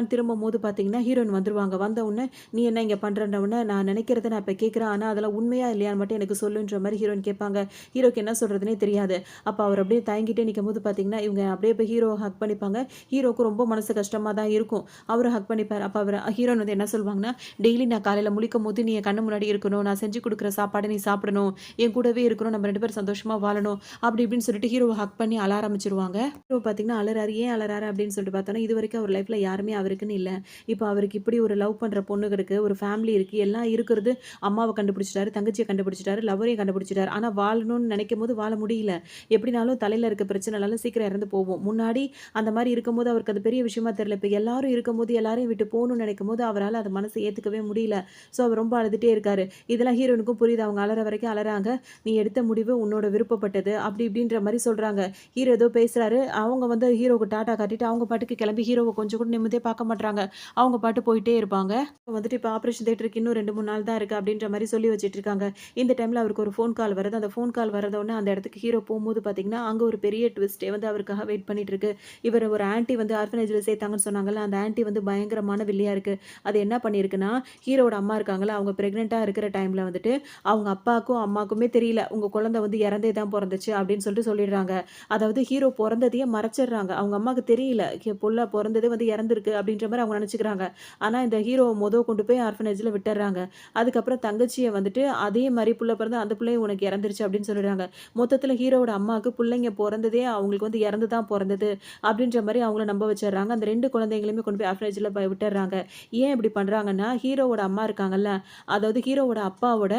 திரும்பும்போது பார்த்தீங்கன்னா, ஹீரோயின் வந்துருவாங்க. வந்த உடனே, "நீ என்ன இங்க பண்றன்ற?" உடனே, "நான் நினைக்கிறத நான் இப்ப கேட்கிறேன். ஆனா அதெல்லாம் உண்மையா இல்லையான்னு மட்டும் எனக்கு சொல்லுன்ற" மாரி ஹீரோயின் கேட்பாங்க. ஹீரோக்கு என்ன சொல்றதுன்னே தெரியாது. அப்ப அவர் அப்படியே தயங்கிட்டே நிக்கும்போது பார்த்தீங்கன்னா, இவங்க அப்படியே போய் ஹீரோவ ஹக் பண்ணிப்பாங்க. ஹீரோவுக்கு ரொம்ப மனசு கஷ்டமா தான் இருக்கும். அவரும் ஹக் பண்ணிப்பாரு. அப்ப ஹீரோயின் வந்து என்ன சொல்வாங்கன்னா, "டெய்லி நான் காலையில முழிக்கும்போது நீ என் கண்ணு முன்னாடி இருக்கணும். நான் செஞ்சு குடுக்குற சாப்பாட நீ சாப்பிடணும். என் கூடவே இருக்கணும். நம்ம 2 பேரும் சந்தோஷமா வாழணும்." அப்படி இப்படின்னு சொல்லிட்டு ஹீரோவ ஹக் பண்ணி அழ ஆரம்பிச்சுருவாங்க. ஹீரோ பார்த்தீங்கன்னா அழறாரு. ஏன் அழறாரு அப்படின்னு சொல்லிட்டு பார்த்தோம்னா, இதுவரைக்கும் அவர் லைஃப்ல யாருமே அவருக்குன்னு இல்ல. இப்ப அவருக்கு இப்படி ஒரு லவ் பண்ற பொண்ணுங்க இருக்கு, ஒரு ஃபேமிலி இருக்கு. எல்லாம் இருக்கிறது அம்மாவ கண்டுபிடிச்சுட்டாரு, தங்கச்சிய கண்டுபிடிச்சுட்டாரு, லவ்வரையும் கண்டுபிடிச்சுட்டாரு. ஆனா வாழணும்னு நினைக்கும்போது வாழ முடியல. எப்படினாலும் தலையில இருக்க பிரச்சனைனால சீக்கிரம் இறந்து போவோம். முன்னாடி அந்த மாரி இருக்கும்போது அவருக்கு அது பெரிய விஷயமா தெரியல. இப்ப எல்லாரும் இருக்கும்போது எல்லாரையும் விட்டு போணும்னு நினைக்கும்போது அவரால அது மனச ஏத்துக்கவே முடியல. ஸோ அவர் ரொம்ப அழுதுட்டே இருக்காரு. இதெல்லாம் ஹீரோயினுக்கும் புரியுது. அவங்க அழற வரைக்கும் அழறாங்க. "நீ எடுத்த முடிவு உன்னோட விருப்பப்பட்டது." அப்படி இப்படின்ற மாரி சொல்றாங்க. ஹீரோ ஏதோ பேசுறாரு. அவங்க வந்து ஹீரோவுக்கு டாட்டா காட்டிட்டு அவங்க பாட்டுக்கு கிளம்பி ஹீரோவ கொஞ்சம் கூட நிம்மதியா பார்க்க மாட்றாங்க. அவங்க பாட்டு போயிட்டே இருப்பாங்க. வந்துட்டு இப்ப ஆப்பரேஷன் தியேட்டருக்கு இன்னும் 2, 3 நாள் தான் இருக்கு அப்படின்ற மாரி சொல்லி வச்சுட்டு இருக்காங்க. இந்த டைம்ல அவருக்கு ஒரு ஃபோன் கால் வருது. அந்த ஃபோன் கால் வரதோனே அந்த இடத்துக்கு ஹீரோ போம்போது பார்த்தீங்கன்னா, அங்க ஒரு பெரிய ட்விஸ்ட்டே வந்து அவருக்காக வெயிட் பண்ணிட்டு இருக்கு. இவர ஒரு ஆன்டி வந்து ஆர்ஃபனேஜ்ல சேர்த்தாங்கன்னு சொன்னாங்கல்ல, அந்த ஆன்டி வந்து பயங்கரமான வில்லியா இருக்கு. அது என்ன பண்ணியிருக்குன்னா, ஹீரோவோட அம்மா இருக்காங்கல்ல, அவங்க பிரெக்னன்ட்டா இருக்கிற டைம்ல வந்துட்டு, அவங்க அப்பாக்கும், அம்மாக்குமே தெரியல. உங்க குழந்தை வந்து இறந்தே தான் பொறந்துச்சு அப்படின்னு சொல்லிட்டு சொல்லிடுறாங்க. அதாவது ஹீரோ பொறந்ததையே மறைச்சிடுறாங்க. அவங்க அம்மாக்கு தெரியல. புள்ள பொறந்ததே வந்து இறந்திருக்கு அப்படின்ற மாரி அவங்க நெனச்சுக்கிறாங்க. ஆனா இந்த ஹீரோவ கொண்டு போய் ஆர்ஃபனேஜ்ல விட்டுர்றாங்க. அதுக்கப்புறம் தங்கச்சிய வந்துட்டு அதே மாரி புள்ள பிறந்து அந்த புள்ளையும் உனக்கு இறந்துருச்சு அப்படின்னு சொல்லிடுறாங்க. மொத்தத்துல ஹீரோவோட அம்மாவுக்கு புள்ளைங்க பொறந்ததே அவங்களுக்கு வந்து இறந்து தான் பொறந்தது அப்படின்ற மாரி அவங்கள நம்ப வச்சுர்றாங்க. அந்த 2 குழந்தைங்களையுமே கொண்டு போய் ஆர்ஃபனேஜ்ல விட்டுர்றாங்க. ஏன் இப்படி பண்றாங்கன்னா, ஹீரோவோட அம்மா இருக்காங்கல்ல, அதாவது ஹீரோவோட அப்பாவோட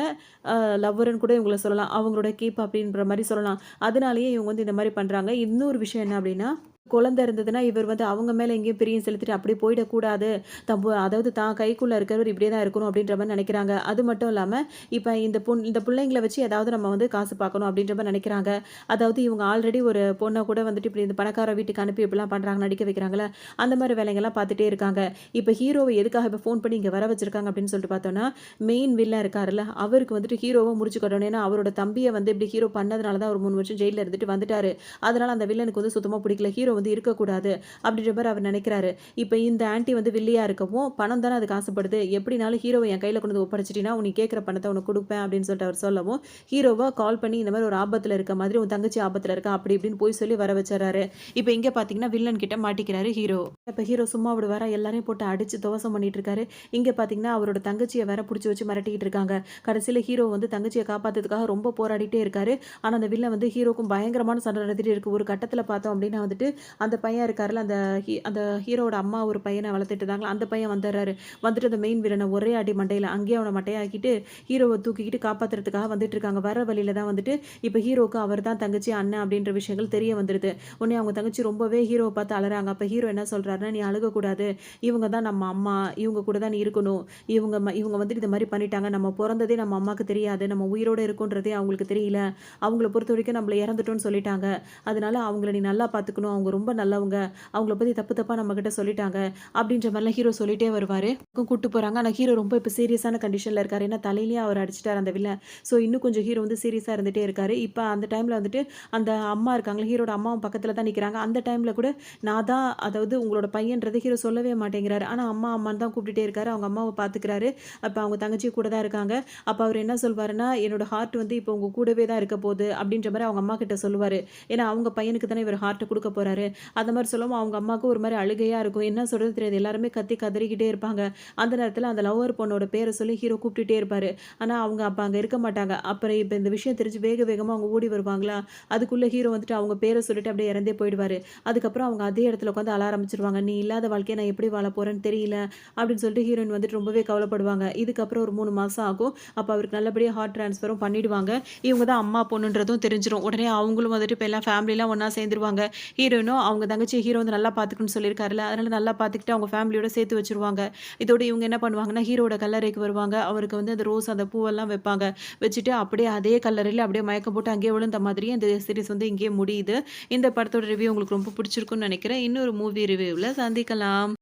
அ லவ்வர்ன்னு கூட இவங்கள சொல்லலாம். அவங்களோட கீப் அப்படின்ற மாரி சொல்லலாம். அதனாலேயே இவங்க வந்து இந்த மாரி பண்றாங்க. இன்னொரு விஷயம் என்ன அப்படின்னா, குழந்தை இருந்ததுன்னா, இவர் வந்து அவங்க மேல எங்கேயும் பிரியம் செலுத்திட்டு அப்படி போயிடக்கூடாது. அதாவது தான் கைக்குள்ள இருக்கிறவர் இப்படியே தான் இருக்கணும் அப்படின்ற மாரி நெனைக்கிறாங்க. அது மட்டும் இல்லாம, இப்ப இந்த புள்ளைங்கள வச்சு ஏதாவது நம்ம வந்து காசு பார்க்கணும் அப்படின்ற மாரி நெனைக்கிறாங்க. அதாவது இவங்க ஆல்ரெடி ஒரு பொண்ண கூட வந்துட்டு இப்படி இந்த பணக்கார வீட்டுக்கு அனுப்பி இப்படிலாம் பண்றாங்க, நடிக்க வைக்கிறாங்கல்ல, அந்த மாரி வேலைங்கள்லாம் பார்த்துட்டே இருக்காங்க. இப்ப ஹீரோவ எதுக்காக இப்ப ஃபோன் பண்ணி இங்க வர வச்சிருக்காங்க அப்படின்னு சொல்லிட்டு பார்த்தோம்னா, மெயின் வில்லன் இருக்காருல்ல, அவருக்கு வந்துட்டு ஹீரோவ முடிச்சு கட்டணும். ஏன்னா, அவரோட தம்பிய வந்து இப்படி ஹீரோ பண்ணதுனால தான் ஒரு 3 வருஷம் ஜெயில்ல இருந்துட்டு வந்துட்டாரு. அதனால அந்த வில்லனுக்கு வந்து சுத்தமா பிடிக்கல. ஹீரோ வந்து இருக்கக்கூடாது அப்படின்ற மாரி அவர் நெனைக்கிறாரு. இப்ப இந்த ஆன்டி வந்து வில்லியா இருக்கவும், பணம் தானே அதுக்கு ஆசைப்படுது. எப்படினாலும் ஹீரோவ என் கையில கொண்டு வந்து ஒப்படைச்சிட்டீன்னா, நீ கேட்கிற பணத்த உனக்கு குடுப்பேன் அப்படின்னு சொல்லிட்டு அவர் சொல்லவும், ஹீரோவ கால் பண்ணி இந்த மாரி ஒரு ஆபத்துல இருக்க மாதிரி, உன் தங்கச்சி ஆபத்துல இருக்கா அப்படி இப்படின்னு பொய் சொல்லி வர வச்சர்றாரு. இப்ப இங்க பார்த்தீங்கன்னா, வில்லன் கிட்ட மாட்டிக்கிறாரு ஹீரோ. இப்ப ஹீரோ சும்மா விடுவாரா? எல்லாரையும் போட்டு அடிச்சு துவசம் பண்ணிட்டு இருக்காரு. இங்க பார்த்தீங்கன்னா, அவரோட தங்கச்சிய வேற புடிச்சு வச்சு மிரட்டிக்கிட்டு இருக்காங்க. கடைசியில ஹீரோ வந்து தங்கச்சிய காப்பாத்துறதுக்காக ரொம்ப போராடிட்டே இருக்காரு. ஆனா, அந்த வில்லன் வந்து ஹீரோக்கும் பயங்கரமான சண்டை நடந்துட்டே இருக்கு. ஒரு கட்டத்தில பார்த்தோம் அப்டின்னா வந்துட்டு, அந்த பையன் இருக்கார்ல, அந்த ஹீரோவோட அம்மா ஒரு பையன வளர்த்துட்டு இருந்தாங்கல்ல, அந்த பையன் வந்துர்றாரு. வந்துட்டு அந்த மெயின் வில்லன ஒரே அடி மண்டையில, அங்கேயே அவன மட்டையாக்கிட்டு, ஹீரோவ தூக்கிக்கிட்டு காப்பாத்துறதுக்காக வந்துட்டு இருக்காங்க. வர வழியில தான் வந்துட்டு, இப்ப ஹீரோக்கு அவர் தான் தங்கச்சி, அண்ணன் அப்டின்ற விஷயங்கள் தெரிய வந்துருது. உடனே அவங்க தங்கச்சி ரொம்பவே ஹீரோவ பார்த்து அழறாங்க. அப்ப ஹீரோ என்ன சொல்றாருன்னா, "நீ அழுகக்கூடாது. இவங்க தான் நம்ம அம்மா. இவங்க கூட தான் நீ இருக்கணும். இவங்க வந்துட்டு இந்த மாரி பண்ணிட்டாங்க. நம்ம பொறந்ததே நம்ம அம்மாக்கு தெரியாது. நம்ம உயிரோட இருக்கோன்றதே அவங்களுக்கு தெரியல. அவங்கள பொறுத்தவரைக்கும் நம்மள இறந்துட்டோம்னு சொல்லிட்டாங்க. அதனால அவங்கள நீ நல்லா பார்த்துக்கணும். அவங்க ரொம்ப நல்லவங்க. அவங்கள பத்தி தப்பு தப்பா நம்மகிட்ட சொல்லிட்டாங்க." அப்படின்ற மாரிலாம் ஹீரோ சொல்லிட்டே வருவாரு. கூட்டு போறாங்க. ஆனா ஹீரோ ரொம்ப இப்ப சீரியஸான கண்டிஷன்ல இருக்காரு. ஏன்னா தலையிலேயே அவர் அடிச்சுட்டாரு அந்த வில்லன். ஸோ இன்னும் கொஞ்சம் ஹீரோ வந்து சீரியஸா இருந்துட்டே இருக்காரு. இப்ப அந்த டைம்ல வந்துட்டு அந்த அம்மா இருக்காங்கல்ல, ஹீரோட அம்மாவும் பக்கத்துல தான் நிக்கிறாங்க. அந்த டைம்ல கூட நான் தான் அதாவது உங்களோட பையன்றத ஹீரோ சொல்லவே மாட்டேங்கிறாரு. ஆனா அம்மா அம்மான்னு தான் கூப்பிட்டுட்டே இருக்காரு. அவங்க அம்மாவ பார்த்துக்கிறாரு. அப்ப அவங்க தங்கச்சி கூட தான் இருக்காங்க. அப்ப அவரு என்ன சொல்வாருன்னா, "என்னோட ஹார்ட் வந்து இப்போ உங்க கூடவே தான் இருக்க போது." அப்படின்ற மாரி அவங்க அம்மா கிட்ட சொல்லுவாரு. ஏன்னா அவங்க பையனுக்கு தானே இவரு ஹார்ட்ட குடுக்க போறாரு. அந்த மாரி சொல்லவும் அவங்க அம்மாவுக்கு ஒரு மாரி அழுகையா இருக்கும். என்ன சொல்றது தெரியாது. எல்லாருமே கத்தி கதறிக்கிட்டே இருப்பாங்க. அந்த நேரத்துல அந்த லவ்வர் பொண்ணோட பேர சொல்லி ஹீரோ கூப்பிட்டுட்டே இருப்பாரு. ஆனா அவங்க அப்ப அங்க இருக்க மாட்டாங்க. அப்புறம் இப்ப இந்த விஷயம் தெரிஞ்சு வேக வேகமா அவங்க ஓடி வருவாங்களா, அதுக்குள்ள ஹீரோ வந்துட்டு அவங்க பேர சொல்லிட்டு அப்படியே இறந்தே போயிடுவாரு. அதுக்கப்புறம் அவங்க அதே இடத்துல உட்காந்து அழ ஆரம்பிச்சுருவாங்க. "நீ இல்லாத வாழ்க்கைய நான் எப்படி வாழ போறேன்னு தெரியல." அப்படின்னு சொல்லிட்டு ஹீரோயின் வந்துட்டு ரொம்பவே கவலைப்படுவாங்க. இதுக்கப்புறம் ஒரு 3 மாசம் ஆகும். அப்ப அவருக்கு நல்லபடியா ஹார்ட் ட்ரான்ஸ்ஃபரும் பண்ணிடுவாங்க. இவங்க தான் அம்மா, பொண்ணுன்றதும் தெரிஞ்சிரும். உடனே அவங்களும் வந்துட்டு இப்ப எல்லாம் ஃபேமிலிலாம் ஒண்ணா சேர்ந்துருவாங்க. ஹீரோயினும் அவங்க தங்கச்சி ஹீரோ வந்து நல்லா பார்த்துக்கணும்னு சொல்லியிருக்காருல்ல, அதனால நல்லா பார்த்துக்கிட்டு அவங்க ஃபேமிலியோட சேர்த்து வச்சுருவாங்க. இதோட இவங்க என்ன பண்ணுவாங்கன்னா, ஹீரோவோட கல்லறைக்கு வருவாங்க. அவருக்கு வந்து அந்த ரோஸ் அந்த பூவெல்லாம் வைப்பாங்க. வச்சுட்டு அப்படியே அதே கல்லறையில அப்படியே மயக்கம் போட்டு அங்கேயே விழுந்த மாதிரியே இந்த சீரிஸ் வந்து இங்கேயே முடியுது. இந்த படத்தோட ரிவ்யூ உங்களுக்கு ரொம்ப பிடிச்சிருக்கும்னு நினைக்கிறேன். இன்னொரு மூவி ரிவ்யூல சந்திக்கலாம்.